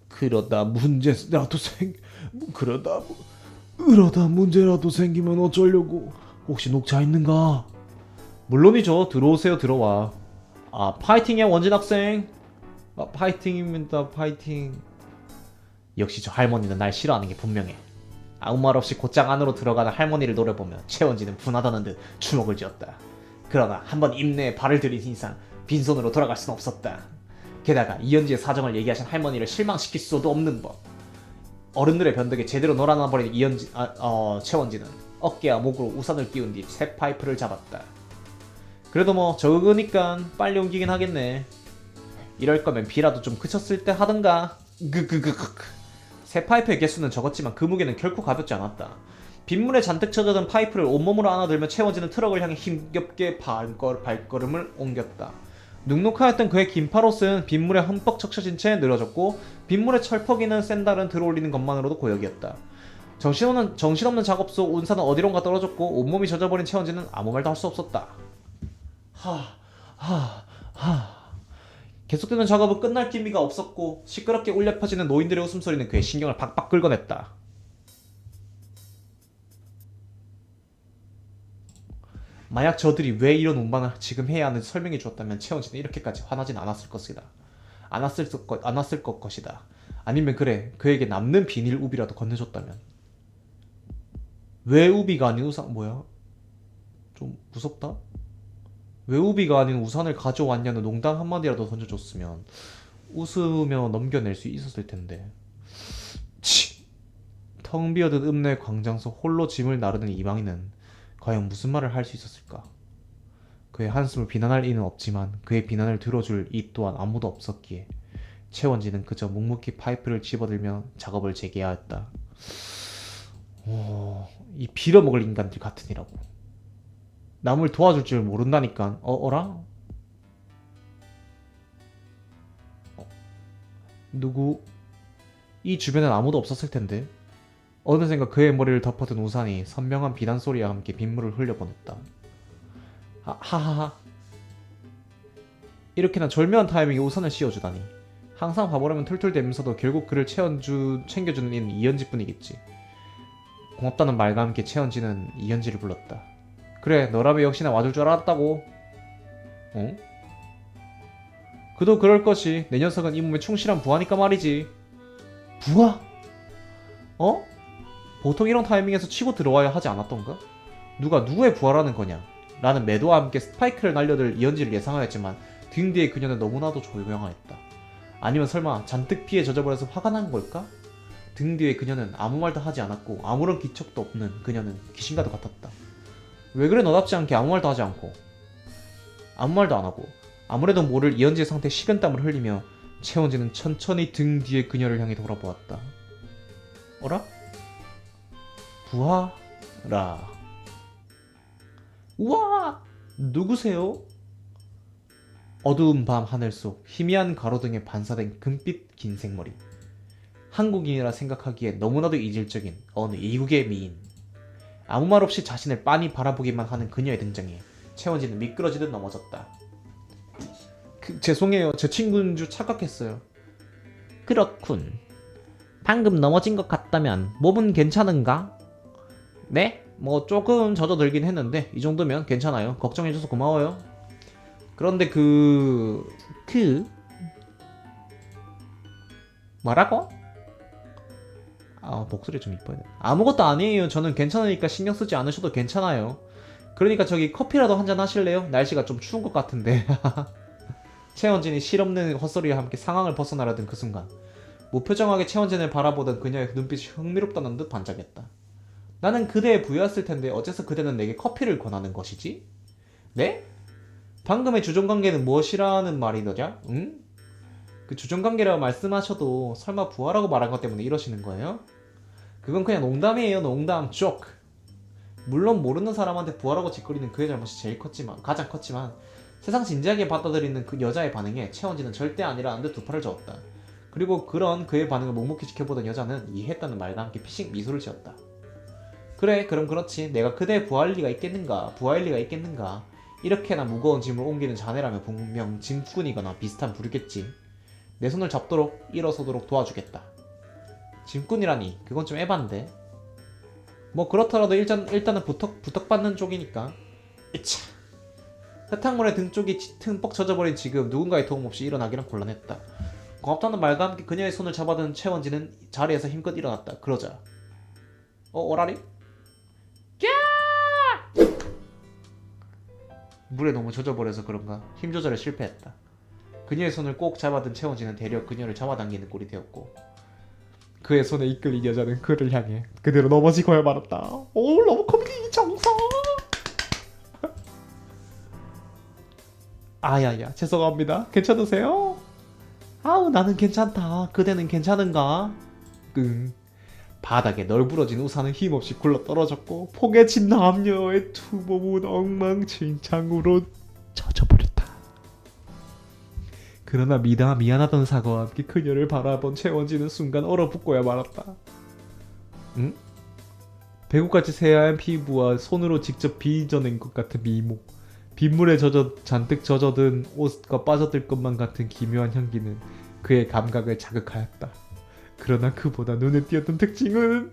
그러다 문제라도 생기면 어쩌려고. 혹시 녹차 있는가? 물론이죠. 들어오세요. 들어와. 아, 파이팅이야 원진 학생. 아, 파이팅입니다. 파이팅. 역시 저 할머니는 날 싫어하는 게 분명해. 아무 말 없이 곧장 안으로 들어가는 할머니를 노려보며 최원진은 분하다는 듯 주먹을 쥐었다. 그러나 한번 입내에 발을 들인 이상 빈손으로 돌아갈 순 없었다. 게다가 이현지의 사정을 얘기하신 할머니를 실망시킬 수도 없는 법. 어른들의 변덕에 제대로 놀아나버린 최원진은 어깨와 목으로 우산을 끼운 뒤 새 파이프를 잡았다. 그래도 뭐 적으니까 빨리 옮기긴 하겠네. 이럴 거면 비라도 좀 그쳤을 때 하던가. 새 파이프의 개수는 적었지만 그 무게는 결코 가볍지 않았다. 빗물에 잔뜩 젖어든 파이프를 온몸으로 안아들며 최원진은 트럭을 향해 힘겹게 발걸음을 옮겼다. 눅눅하였던 그의 긴팔옷은 빗물에 흠뻑 적셔진 채 늘어졌고 빗물에 철퍽이는 샌달은 들어올리는 것만으로도 고역이었다. 정신없는 작업 속 운사는 어디론가 떨어졌고 온몸이 젖어버린 최원진은 아무 말도 할 수 없었다. 계속되는 작업은 끝날 기미가 없었고 시끄럽게 울려 퍼지는 노인들의 웃음소리는 그의 신경을 박박 긁어냈다. 만약 저들이 왜 이런 운반을 지금 해야 하는지 설명해 주었다면 최원진은 이렇게까지 화나진 않았을 것이다. 않았을 것이다. 아니면 그래, 그에게 남는 비닐 우비라도 건네줬다면. 왜 우비가 아닌 우산 뭐야? 좀 무섭다? 왜 우비가 아닌 우산을 가져왔냐는 농담 한마디라도 던져줬으면 웃으며 넘겨낼 수 있었을 텐데. 텅 비어든 읍내 광장에서 홀로 짐을 나르는 이방인은 과연 무슨 말을 할 수 있었을까? 그의 한숨을 비난할 이는 없지만 그의 비난을 들어줄 이 또한 아무도 없었기에 최원진은 그저 묵묵히 파이프를 집어들며 작업을 재개하였다. 이 빌어먹을 인간들 같으니라고. 남을 도와줄 줄 모른다니까. 어라? 누구? 이 주변엔 아무도 없었을 텐데. 어느샌가 그의 머리를 덮어둔 우산이 선명한 비단 소리와 함께 빗물을 흘려보냈다. 하하하. 이렇게나 절묘한 타이밍에 우산을 씌워주다니. 항상 바보라면 툴툴대면서도 결국 그를 챙겨주는 이는 이현지뿐이겠지. 고맙다는 말과 함께 최원진은 이현지를 불렀다. 그래, 너라면 역시나 와줄 줄 알았다고. 어? 그도 그럴 것이. 내 녀석은 이 몸에 충실한 부하니까 말이지. 부하? 어? 보통 이런 타이밍에서 치고 들어와야 하지 않았던가? 누가 누구의 부하라는 거냐? 라는 매도와 함께 스파이크를 날려들 이현지를 예상하였지만 등 뒤에 그녀는 너무나도 조용하였다. 아니면 설마 잔뜩 피에 젖어버려서 화가 난 걸까? 등 뒤에 그녀는 아무 말도 하지 않았고 아무런 기척도 없는 그녀는 귀신과도 같았다. 왜 그래 너답지 않게 아무 말도 하지 않고 아무 말도 안 하고 아무래도 모를 이현지의 상태에 식은땀을 흘리며 최원진은 천천히 등 뒤에 그녀를 향해 돌아보았다. 어라? 부하라. 우와! 누구세요? 어두운 밤 하늘 속 희미한 가로등에 반사된 금빛 긴 생머리. 한국인이라 생각하기에 너무나도 이질적인 어느 이국의 미인. 아무 말 없이 자신을 빤히 바라보기만 하는 그녀의 등장에 최원진은 미끄러지듯 넘어졌다. 죄송해요. 제 친구인 줄 착각했어요. 그렇군. 방금 넘어진 것 같다면 몸은 괜찮은가? 네? 뭐 조금 젖어들긴 했는데 이 정도면 괜찮아요. 걱정해줘서 고마워요. 그런데 뭐라고? 목소리 좀 이뻐야 돼. 아무것도 아니에요. 저는 괜찮으니까 신경 쓰지 않으셔도 괜찮아요. 그러니까 저기 커피라도 한잔 하실래요? 날씨가 좀 추운 것 같은데. 최원진이 실없는 헛소리와 함께 상황을 벗어나려던 그 순간 무표정하게 최원진을 바라보던 그녀의 눈빛이 흥미롭다는 듯 반짝였다. 나는 그대의 부여였을 텐데 어째서 그대는 내게 커피를 권하는 것이지? 네? 방금의 주종관계는 무엇이라는 말이더냐? 응? 그 주종관계라고 말씀하셔도 설마 부하라고 말한 것 때문에 이러시는 거예요? 그건 그냥 농담이에요. 농담. 조크. 물론 모르는 사람한테 부하라고 짓거리는 그의 잘못이 가장 컸지만 세상 진지하게 받아들이는 그 여자의 반응에 최원진은 절대 아니라는 듯 두 팔을 저었다. 그리고 그런 그의 반응을 묵묵히 지켜보던 여자는 이해했다는 말과 함께 피식 미소를 지었다. 그래, 그럼 그렇지. 내가 그대의 부하일 리가 있겠는가. 이렇게나 무거운 짐을 옮기는 자네라면 분명 짐꾼이거나 비슷한 부류겠지. 내 손을 잡도록 일어서도록 도와주겠다. 짐꾼이라니 그건 좀 에반데. 뭐 그렇더라도 일단은 부탁받는 쪽이니까. 으차. 세탁물에 등 쪽이 흠뻑 젖어버린 지금 누군가의 도움 없이 일어나기는 곤란했다. 고맙다는 말과 함께 그녀의 손을 잡아든 채원지는 자리에서 힘껏 일어났다. 그러자 오라리? 물에 너무 젖어버려서 그런가 힘 조절에 실패했다. 그녀의 손을 꼭 잡아든 채원지는 대려 그녀를 잡아당기는 꼴이 되었고 그의 손에 이끌린 여자는 그를 향해 그대로 넘어지고야 말았다. 오, 러브코미디 정성. 아야야, 죄송합니다. 괜찮으세요? 아우 나는 괜찮다. 그대는 괜찮은가? 응. 바닥에 널브러진 우산은 힘없이 굴러 떨어졌고 포개진 남녀의 두 몸은 엉망진창으로 젖어버렸다. 그러나 미안하던 사과와 함께 그녀를 바라본 채원지는 순간 얼어붙고야 말았다. 응? 배고같이 새하얀 피부와 손으로 직접 빚어낸 것 같은 미모, 빗물에 잔뜩 젖어든 옷과 빠져들 것만 같은 기묘한 향기는 그의 감각을 자극하였다. 그러나 그보다 눈에 띄었던 특징은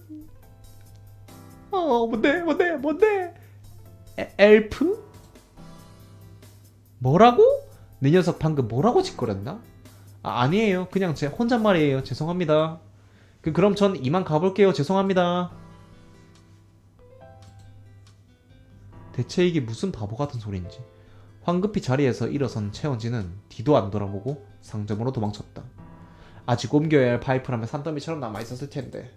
뭔데? 엘프? 뭐라고? 내 녀석 방금 뭐라고 짓거렸나? 아니에요. 그냥 제 혼잣말이에요. 죄송합니다. 그럼 전 이만 가볼게요. 죄송합니다. 대체 이게 무슨 바보 같은 소리인지. 황급히 자리에서 일어선 채원지는 뒤도 안 돌아보고 상점으로 도망쳤다. 아직 옮겨야 할 파이프라면 산더미처럼 남아있었을 텐데.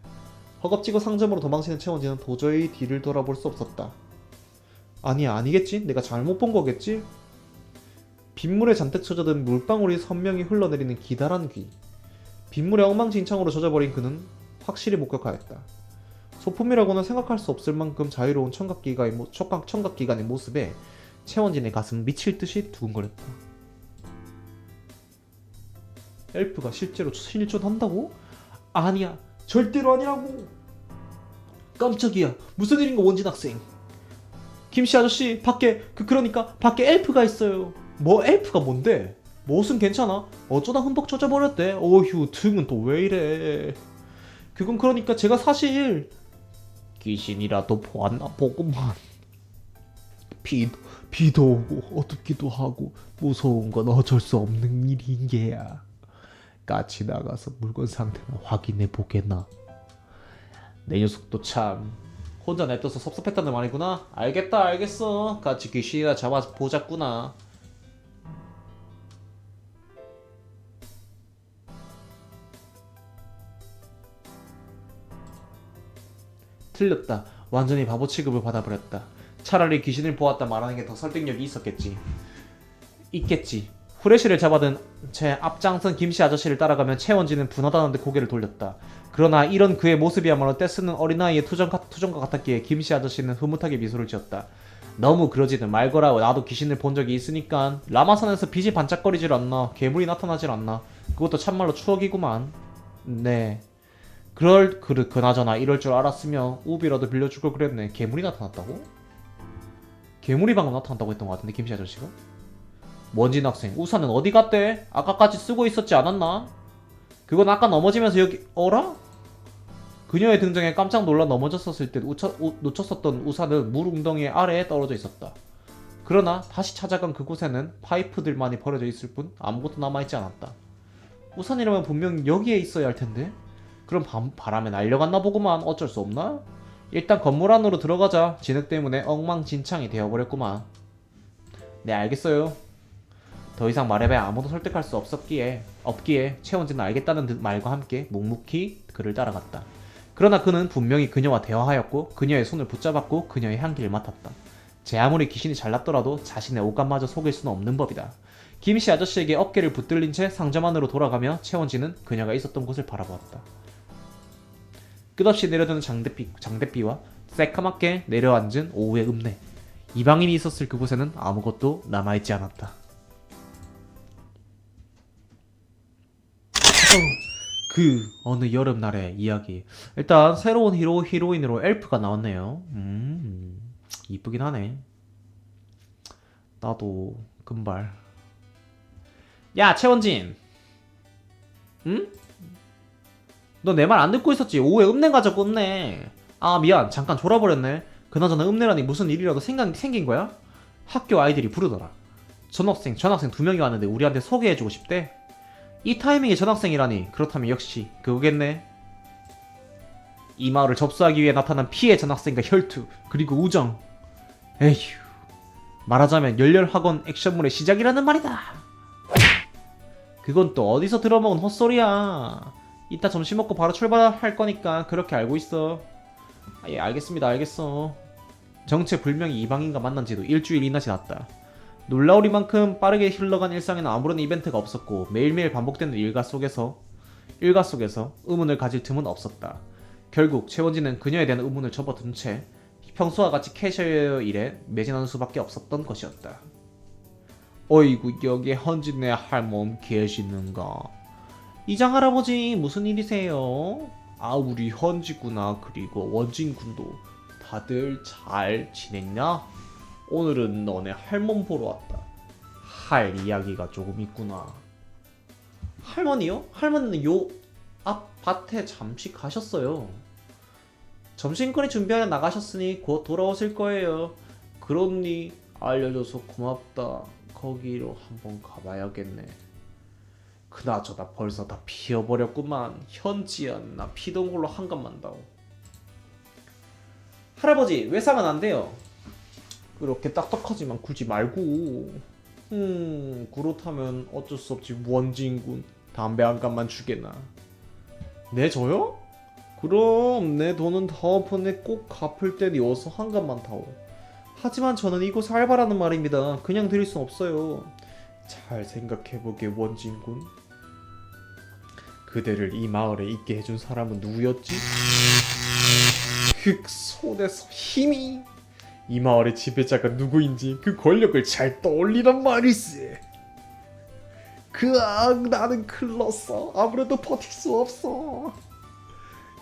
허겁지겁 상점으로 도망치는 채원지는 도저히 뒤를 돌아볼 수 없었다. 아니겠지? 내가 잘못 본 거겠지? 빗물에 잔뜩 젖어든 물방울이 선명히 흘러내리는 기다란 귀. 빗물에 엉망진창으로 젖어버린 그는 확실히 목격하였다. 소품이라고는 생각할 수 없을 만큼 자유로운 청각기관의 모습에 채원진의 가슴은 미칠 듯이 두근거렸다. 엘프가 실제로 실존한다고? 아니야, 절대로 아니라고. 깜짝이야, 무슨 일인가 원진 학생. 김씨 아저씨, 밖에 그러니까 밖에 엘프가 있어요. 뭐 엘프가 뭔데? 뭐 옷은 괜찮아? 어쩌다 흠뻑 젖어버렸대. 어휴, 등은 또 왜 이래. 그건 그러니까 제가 사실 귀신이라도 보았나 보구만. 비도 오고 어둡기도 하고 무서운 건 어쩔 수 없는 일인 게야. 같이 나가서 물건 상태나 확인해 보게나. 내 녀석도 참 혼자 냅둬서 섭섭했다는 말이구나. 알겠어. 같이 귀신이나 잡아서 보자꾸나. 틀렸다. 완전히 바보 취급을 받아버렸다. 차라리 귀신을 보았다 말하는 게 더 설득력이 있겠지. 후레쉬를 잡아든 채 앞장선 김씨 아저씨를 따라가면 채원지는 분하다는 듯 고개를 돌렸다. 그러나 이런 그의 모습이야말로 떼쓰는 어린아이의 투정과 같았기에 김씨 아저씨는 흐뭇하게 미소를 지었다. 너무 그러지는 말거라. 나도 귀신을 본 적이 있으니까. 라마산에서 빛이 반짝거리질 않나. 괴물이 나타나질 않나. 그것도 참말로 추억이구만. 네. 그나저나 이럴 줄 알았으면 우비라도 빌려줄 걸 그랬네. 괴물이 나타났다고? 괴물이 방금 나타났다고 했던 것 같은데 김씨 아저씨가? 원진 학생, 우산은 어디 갔대? 아까까지 쓰고 있었지 않았나? 그건 아까 넘어지면서 여기 어라? 그녀의 등장에 깜짝 놀라 넘어졌었을 때 놓쳤었던 우산은 물 웅덩이 아래에 떨어져 있었다. 그러나 다시 찾아간 그곳에는 파이프들만이 버려져 있을 뿐 아무것도 남아있지 않았다. 우산이라면 분명 여기에 있어야 할 텐데? 그럼 바람에 날려갔나 보구만. 어쩔 수 없나? 일단 건물 안으로 들어가자. 진흙 때문에 엉망진창이 되어버렸구만. 네, 알겠어요. 더 이상 말해봐야 아무도 설득할 수 없기에 채원지는 알겠다는 말과 함께 묵묵히 그를 따라갔다. 그러나 그는 분명히 그녀와 대화하였고 그녀의 손을 붙잡았고 그녀의 향기를 맡았다. 제 아무리 귀신이 잘났더라도 자신의 오감마저 속일 수는 없는 법이다. 김씨 아저씨에게 어깨를 붙들린 채 상점 안으로 돌아가며 채원지는 그녀가 있었던 곳을 바라보았다. 끝없이 내려드는 장대비와 새까맣게 내려앉은 오후의 읍내. 이방인이 있었을 그곳에는 아무것도 남아있지 않았다. 그 어느 여름날의 이야기. 일단 새로운 히로인으로 엘프가 나왔네요. 이쁘긴 하네. 나도 금발. 야, 채원진. 응? 너 내 말 안 듣고 있었지? 오후에 읍내 가자고. 읍내. 아, 미안, 잠깐 졸아버렸네. 그나저나 읍내라니 무슨 일이라도 생긴 거야? 학교 아이들이 부르더라. 전학생 2명이 왔는데 우리한테 소개해주고 싶대. 이 타이밍에 전학생이라니. 그렇다면 역시 그거겠네. 이 마을을 접수하기 위해 나타난 피해 전학생과 혈투 그리고 우정. 에휴, 말하자면 열렬학원 액션물의 시작이라는 말이다. 그건 또 어디서 들어먹은 헛소리야. 이따 점심 먹고 바로 출발할 거니까 그렇게 알고 있어. 아, 예, 알겠습니다. 알겠어. 정체불명의 이방인과 만난 지도 일주일이나 지났다. 놀라우리만큼 빠르게 흘러간 일상에는 아무런 이벤트가 없었고 매일매일 반복되는 일과 속에서 의문을 가질 틈은 없었다. 결국 최원진은 그녀에 대한 의문을 접어둔 채 평소와 같이 캐셔 일에 매진하는 수밖에 없었던 것이었다. 어이구, 여기 헌진네 할멈 계시는가? 이장 할아버지 무슨 일이세요? 아, 우리 헌지구나. 그리고 원진군도 다들 잘 지냈냐? 오늘은 너네 할멈 보러 왔다. 할 이야기가 조금 있구나. 할머니요? 할머니는 요 앞 밭에 잠시 가셨어요. 점심거리 준비하러 나가셨으니 곧 돌아오실 거예요. 그렇니? 알려줘서 고맙다. 거기로 한번 가봐야겠네. 그나저나 벌써 다 피어버렸구만. 현지야, 나 피던 걸로 한갑만다오. 할아버지, 외상은 안 돼요. 그렇게 딱딱하지만 굴지 말고. 그렇다면 어쩔 수 없지. 원진군, 담배 한 갑만 주게나. 네, 저요? 그럼 내 돈은 다음번에 꼭 갚을 때 어서 한 갑만 타오. 하지만 저는 이곳 알바라는 말입니다. 그냥 드릴 순 없어요. 잘 생각해보게, 원진군. 그대를 이 마을에 있게 해준 사람은 누구였지? 그 손에서 힘이. 이 마을의 지배자가 누구인지 그 권력을 잘 떠올리란 말일세. 나는 클렀어. 아무래도 버틸 수 없어.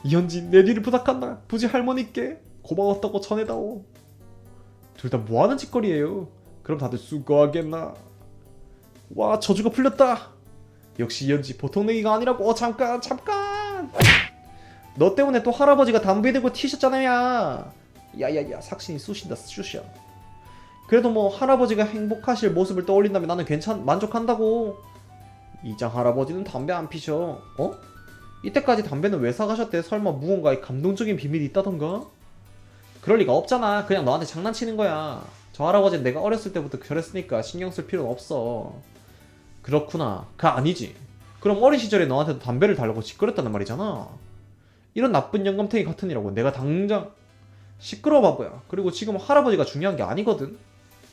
이현진, 내 뒤를 부탁한다. 부지 할머니께 고마웠다고 전해다오. 둘 다 뭐하는 짓거리예요? 그럼 다들 수고하겠나? 와, 저주가 풀렸다. 역시 이현지 보통 내기가 아니라고. 잠깐. 너 때문에 또 할아버지가 담배 들고 튀셨잖아요. 야야야, 삭신이 쑤신다. 쑤셔. 그래도 뭐 할아버지가 행복하실 모습을 떠올린다면 나는 만족한다고. 이장 할아버지는 담배 안 피셔. 어? 이때까지 담배는 왜 사가셨대? 설마 무언가의 감동적인 비밀이 있다던가? 그럴 리가 없잖아. 그냥 너한테 장난치는 거야. 저 할아버지는 내가 어렸을 때부터 그랬으니까 신경 쓸 필요는 없어. 그렇구나. 아니지. 그럼 어린 시절에 너한테도 담배를 달라고 시끄럽다는 말이잖아. 이런 나쁜 영감탱이 같으니라고 내가 당장. 시끄러워 바보야. 그리고 지금 할아버지가 중요한 게 아니거든.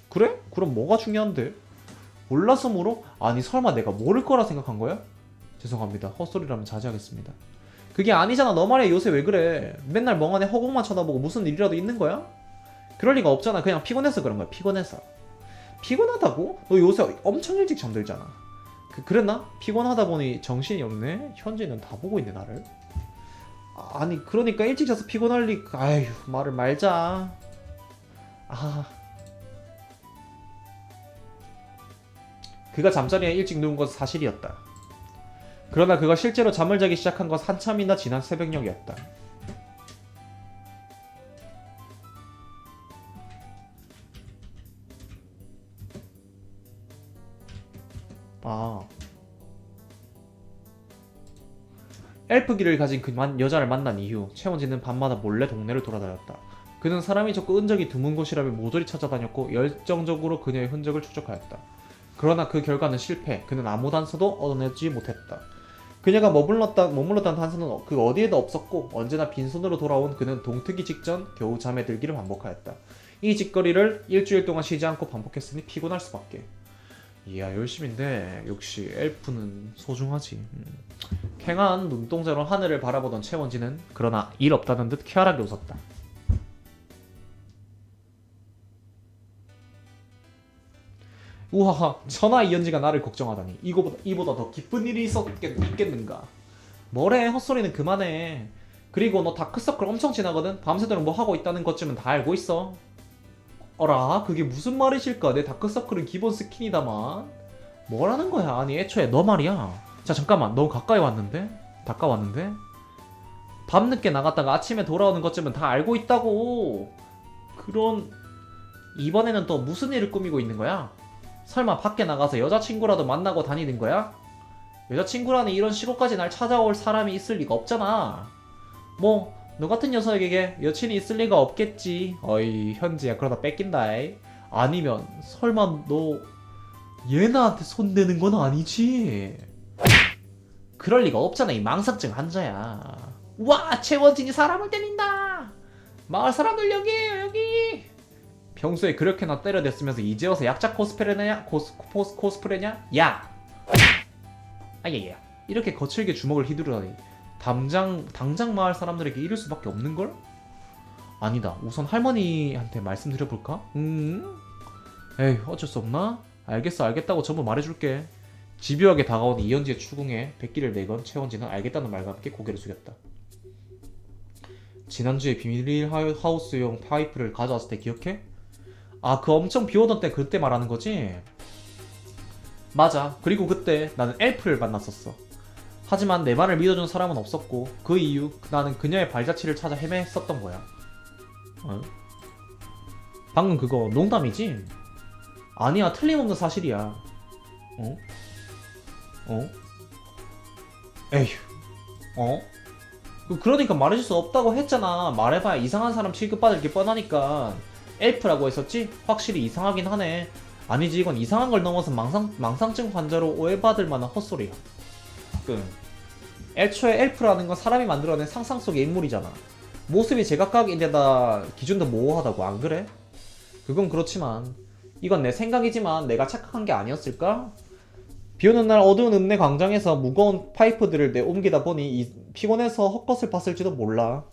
그래? 그럼 뭐가 중요한데? 몰라서 물어? 아니, 설마 내가 모를 거라 생각한 거야? 죄송합니다. 헛소리라면 자제하겠습니다. 그게 아니잖아. 너 말이야. 요새 왜 그래? 맨날 멍하니 허공만 쳐다보고 무슨 일이라도 있는 거야? 그럴 리가 없잖아. 그냥 피곤해서 그런 거야. 피곤해서. 피곤하다고? 너 요새 엄청 일찍 잠들잖아. 그랬나? 피곤하다 보니 정신이 없네? 현지는 다 보고 있네, 나를. 아니, 그러니까 일찍 자서 피곤할 리. 아휴, 말을 말자. 그가 잠자리에 일찍 누운 것은 사실이었다. 그러나 그가 실제로 잠을 자기 시작한 것 한참이나 지난 새벽녘이었다. 엘프기를 가진 그 여자를 만난 이후 최원진은 밤마다 몰래 동네를 돌아다녔다. 그는 사람이 적고 은적이 드문 곳이라면 모조리 찾아다녔고 열정적으로 그녀의 흔적을 추적하였다. 그러나 그 결과는 실패. 그는 아무 단서도 얻어내지 못했다. 그녀가 머물렀다는 단서는 그 어디에도 없었고 언제나 빈손으로 돌아온 그는 동트기 직전 겨우 잠에 들기를 반복하였다. 이 짓거리를 일주일 동안 쉬지 않고 반복했으니 피곤할 수밖에. 이야, 열심인데 역시 엘프는 소중하지. 캥한 눈동자로 하늘을 바라보던 최원진은 그러나 일 없다는 듯 쾌활하게 웃었다. 우하하, 천하 이현지가 나를 걱정하다니. 이보다 더 기쁜 일이 있겠는가. 뭐래, 헛소리는 그만해. 그리고 너 다크서클 엄청 진하거든. 밤새도록 뭐 하고 있다는 것쯤은 다 알고 있어. 어라, 그게 무슨 말이실까? 내 다크서클은 기본 스킨이다만. 뭐라는 거야? 아니, 애초에 너 말이야. 자, 잠깐만, 너무 가까이 왔는데? 밤늦게 나갔다가 아침에 돌아오는 것쯤은 다 알고 있다고. 이번에는 또 무슨 일을 꾸미고 있는 거야? 설마 밖에 나가서 여자친구라도 만나고 다니는 거야? 여자친구라는 이런 시골까지 날 찾아올 사람이 있을 리가 없잖아. 뭐 너 같은 녀석에게 여친이 있을 리가 없겠지. 어이 현지야 그러다 뺏긴다. 이. 아니면 설마 너 얘나한테 손대는 건 아니지? 그럴 리가 없잖아. 이 망상증 환자야. 와 최원진이 사람을 때린다. 마을 사람들 여기에요 여기. 평소에 그렇게나 때려댔으면서 이제 와서 약자 코스프레냐? 코스프레냐? 야! 아예예. 이렇게 거칠게 주먹을 휘두르다니. 당장 마을 사람들에게 이럴 수밖에 없는걸? 아니다. 우선 할머니한테 말씀드려볼까? 에이 어쩔 수 없나? 알겠어 알겠다고 전부 말해줄게. 집요하게 다가온 이현지의 추궁에 백기를 내건 최원진은 알겠다는 말과 함께 고개를 숙였다. 지난주에 비밀 하우스용 파이프를 가져왔을 때 기억해? 아 그 엄청 비오던 때 그때 말하는 거지? 맞아. 그리고 그때 나는 엘프를 만났었어. 하지만 내 말을 믿어준 사람은 없었고 그 이유 나는 그녀의 발자취를 찾아 헤맸었던 거야. 어? 방금 그거 농담이지? 아니야 틀림없는 사실이야. 어? 어? 에휴. 어? 그러니까 말해줄 수 없다고 했잖아. 말해봐야 이상한 사람 취급받을 게 뻔하니까. 엘프라고 했었지? 확실히 이상하긴 하네. 아니지 이건 이상한 걸 넘어서 망상증 환자로 오해받을 만한 헛소리야. 애초에 엘프라는 건 사람이 만들어낸 상상 속의 인물이잖아. 모습이 제각각인데다 기준도 모호하다고 안 그래? 그건 그렇지만 이건 내 생각이지만 내가 착각한 게 아니었을까? 비오는 날 어두운 읍내 광장에서 무거운 파이프들을 내옮기다 보니 피곤해서 헛것을 봤을지도 몰라.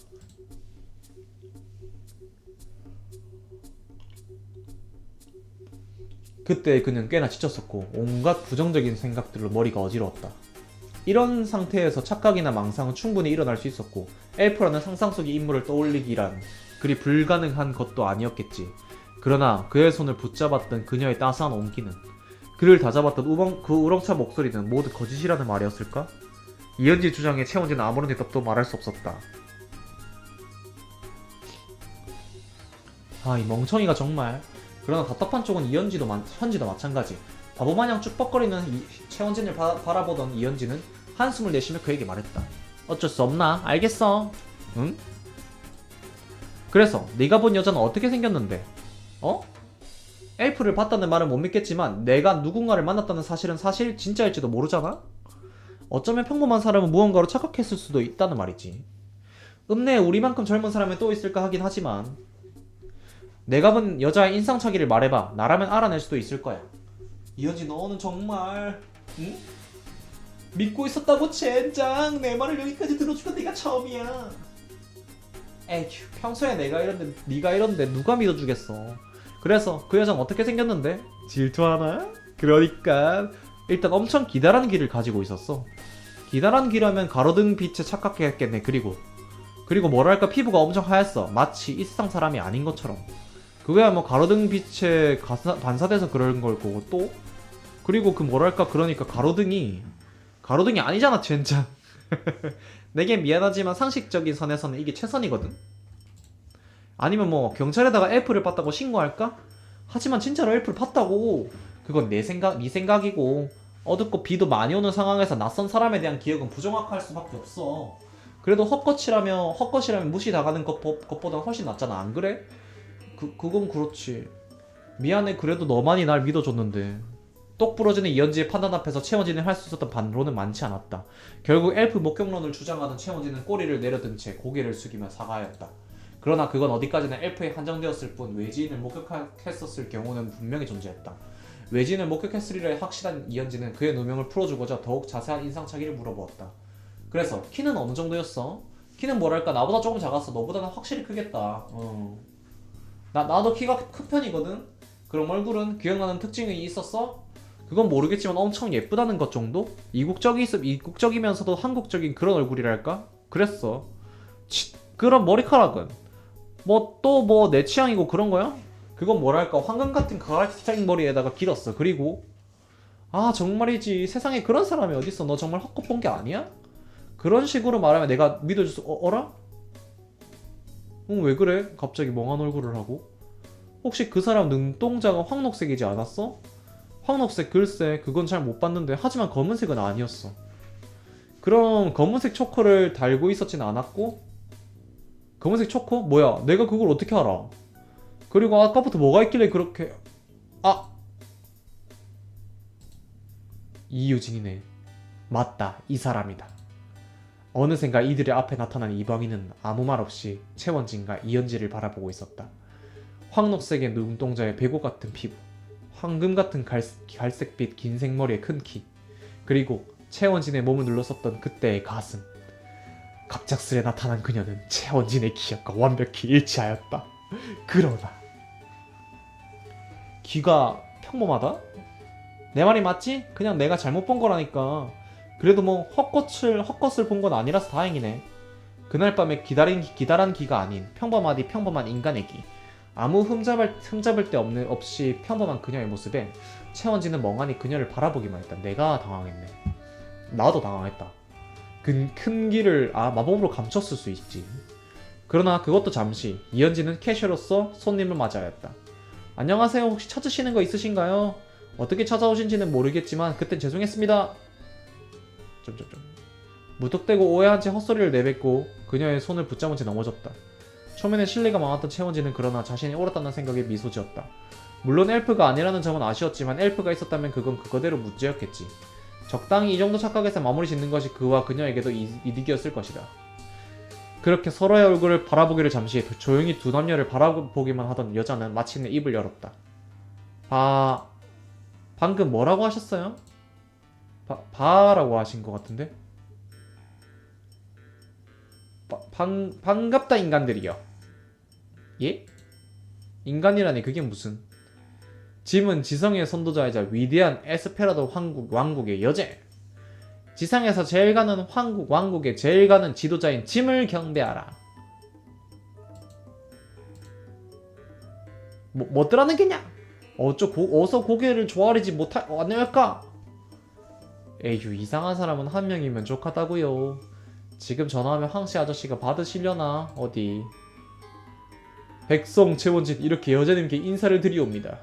그때 그는 꽤나 지쳤었고 온갖 부정적인 생각들로 머리가 어지러웠다. 이런 상태에서 착각이나 망상은 충분히 일어날 수 있었고 엘프라는 상상 속의 인물을 떠올리기란 그리 불가능한 것도 아니었겠지. 그러나 그의 손을 붙잡았던 그녀의 따스한 온기는 그를 다잡았던 그 우렁찬 목소리는 모두 거짓이라는 말이었을까? 이현지 주장에 최원진은 아무런 대답도 말할 수 없었다. 아 이 멍청이가 정말. 그러나 답답한 쪽은 현지도 마찬가지. 바보마냥 쭉벅거리는 최원진을 바라보던 이현지는 한숨을 내쉬며 그에게 말했다. 어쩔 수 없나? 알겠어. 응? 그래서 네가 본 여자는 어떻게 생겼는데? 어? 엘프를 봤다는 말은 못 믿겠지만 내가 누군가를 만났다는 사실은 사실 진짜일지도 모르잖아? 어쩌면 평범한 사람은 무언가로 착각했을 수도 있다는 말이지. 읍내에 우리만큼 젊은 사람이 또 있을까 하긴 하지만 내가 본 여자의 인상착의를 말해봐. 나라면 알아낼 수도 있을 거야. 이현지 너는 정말 응? 믿고 있었다고 젠장. 내 말을 여기까지 들어주면 네가 처음이야. 에휴 평소에 내가 이런데 네가 이런데 누가 믿어주겠어. 그래서 그 여자는 어떻게 생겼는데? 질투하나? 그러니까 일단 엄청 기다란 귀를 가지고 있었어. 기다란 귀라면 가로등 빛에 착각했겠네. 그리고 뭐랄까 피부가 엄청 하얗어. 마치 이 세상 사람이 아닌 것처럼. 그거야 뭐 가로등 빛에 반사돼서 그런 걸 거고 또 그리고 그 뭐랄까 그러니까 가로등이 아니잖아 젠장. 내게 미안하지만 상식적인 선에서는 이게 최선이거든. 아니면 뭐 경찰에다가 엘프를 봤다고 신고할까? 하지만 진짜로 엘프를 봤다고. 그건 네 생각이고 어둡고 비도 많이 오는 상황에서 낯선 사람에 대한 기억은 부정확할 수밖에 없어. 그래도 헛것이라면 무시 당하는 것보다 훨씬 낫잖아 안 그래? 그건 그렇지. 미안해. 그래도 너만이 날 믿어줬는데. 똑 부러지는 이현지의 판단 앞에서 최원진이 할 수 있었던 반론은 많지 않았다. 결국 엘프 목격론을 주장하던 최원진은 꼬리를 내려든 채 고개를 숙이며 사과하였다. 그러나 그건 어디까지나 엘프에 한정되었을 뿐 외지인을 목격했었을 경우는 분명히 존재했다. 외지인을 목격했으리라 확실한 이현지는 그의 누명을 풀어주고자 더욱 자세한 인상착의를 물어보았다. 그래서 키는 어느 정도였어? 키는 뭐랄까 나보다 조금 작았어. 너보다는 확실히 크겠다. 나도 키가 큰 편이거든? 그럼 얼굴은 기억나는 특징이 있었어? 그건 모르겠지만 엄청 예쁘다는 것 정도? 이국적이면서도 한국적인 그런 얼굴이랄까? 그랬어. 그런 머리카락은? 또 내 취향이고 그런 거야? 그건 뭐랄까 황금 같은 가라스타인 머리에다가 길었어. 그리고 정말이지 세상에 그런 사람이 어딨어. 너 정말 헛것 본 게 아니야? 그런 식으로 말하면 내가 믿어줄 수 어라? 왜 그래? 갑자기 멍한 얼굴을 하고? 혹시 그 사람 눈동자가 황록색이지 않았어? 황록색 글쎄 그건 잘 못 봤는데 하지만 검은색은 아니었어. 그럼 검은색 초코를 달고 있었진 않았고? 검은색 초코? 뭐야 내가 그걸 어떻게 알아? 그리고 아까부터 뭐가 있길래 그렇게 아! 이유진이네. 맞다 이 사람이다. 어느샌가 이들의 앞에 나타난 이방인은 아무 말 없이 최원진과 이현지를 바라보고 있었다. 황록색의 눈동자에 배고 같은 피부, 황금 같은 갈색빛 긴 생머리에 큰 키, 그리고 최원진의 몸을 눌렀었던 그때의 가슴. 갑작스레 나타난 그녀는 최원진의 기억과 완벽히 일치하였다. 그러나 귀가 평범하다? 내 말이 맞지? 그냥 내가 잘못 본 거라니까. 그래도 뭐 헛것을 본 건 아니라서 다행이네. 그날 밤에 기다란 귀가 아닌 평범하디 평범한 인간의 귀. 아무 흠잡을 데 없이 평범한 그녀의 모습에 최원진은 멍하니 그녀를 바라보기만 했다. 내가 당황했네. 나도 당황했다. 큰 귀를 마법으로 감췄을 수 있지. 그러나 그것도 잠시. 이현진은 캐셔로서 손님을 맞이하였다. 안녕하세요. 혹시 찾으시는 거 있으신가요? 어떻게 찾아오신지는 모르겠지만 그땐 죄송했습니다. 무턱대고 오해한 채 헛소리를 내뱉고 그녀의 손을 붙잡은 채 넘어졌다. 처음에는 신뢰가 많았던 최원진은 그러나 자신이 옳았다는 생각에 미소 지었다. 물론 엘프가 아니라는 점은 아쉬웠지만 엘프가 있었다면 그건 그거대로 문제였겠지. 적당히 이 정도 착각에서 마무리 짓는 것이 그와 그녀에게도 이득이었을 것이다. 그렇게 서로의 얼굴을 바라보기를 잠시 조용히 두 남녀를 바라보기만 하던 여자는 마침내 입을 열었다. 방금 뭐라고 하셨어요? 바라고 하신 것 같은데? 반갑다 인간들이여. 예? 인간이라니 그게 무슨? 짐은 지성의 선도자이자 위대한 에스페라도 왕국의 여제. 지상에서 제일 가는 왕국의 제일 가는 지도자인 짐을 경배하라. 뭐더라는 게냐? 어서 고개를 조아리지 않을까? 에휴 이상한 사람은 한 명이면 족하다고요. 지금 전화하면 황씨 아저씨가 받으시려나 어디. 백성 최원진 이렇게 여자님께 인사를 드리옵니다.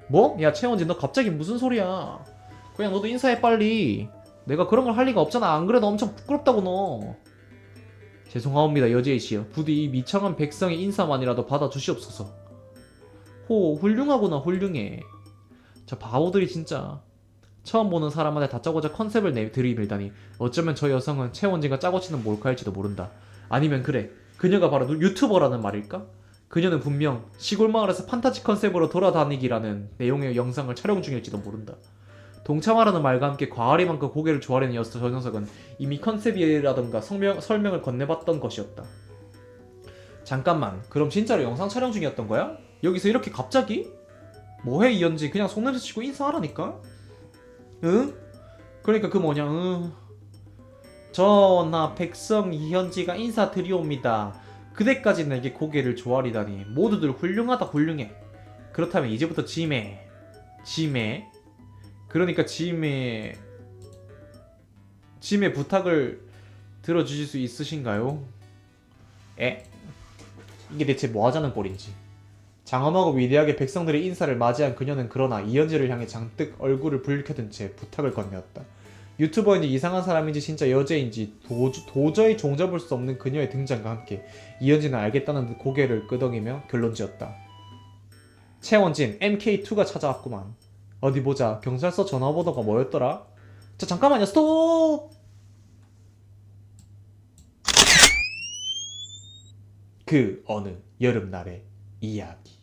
뭐? 야 최원진 너 갑자기 무슨 소리야. 그냥 너도 인사해 빨리. 내가 그런 걸 할 리가 없잖아. 안 그래도 엄청 부끄럽다고 너. 죄송하옵니다 여제이시여. 부디 이 미청한 백성의 인사만이라도 받아주시옵소서. 훌륭하구나 훌륭해. 저 바보들이 진짜. 처음 보는 사람한테 다짜고짜 컨셉을 들이밀다니. 어쩌면 저 여성은 최원진과 짜고 치는 몰카일지도 모른다. 아니면 그래 그녀가 바로 유튜버라는 말일까? 그녀는 분명 시골 마을에서 판타지 컨셉으로 돌아다니기라는 내용의 영상을 촬영 중일지도 모른다. 동참하라는 말과 함께 과하리만큼 고개를 조아리는 저 녀석은 이미 컨셉이라던가 설명을 건네봤던 것이었다. 잠깐만 그럼 진짜로 영상 촬영 중이었던 거야? 여기서 이렇게 갑자기? 뭐해 이현지 그냥 속냄새 치고 인사하라니까? 응? 그러니까 그 뭐냐 전하 백성 이현지가 인사드리옵니다. 그대까지 내게 고개를 조아리다니 모두들 훌륭하다 훌륭해. 그렇다면 이제부터 짐의 그러니까 짐의 부탁을 들어주실 수 있으신가요? 이게 대체 뭐 하자는 꼴인지. 장엄하고 위대하게 백성들의 인사를 맞이한 그녀는 그러나 이현지를 향해 잔뜩 얼굴을 붉혀든 채 부탁을 건네었다. 유튜버인지 이상한 사람인지 진짜 여제인지 도저히 종잡을 수 없는 그녀의 등장과 함께 이현지는 알겠다는 듯 고개를 끄덕이며 결론지었다. 최원진 MK2가 찾아왔구만. 어디 보자. 경찰서 전화번호가 뭐였더라? 자 잠깐만요. 스톱! 그 어느 여름날의 이야기.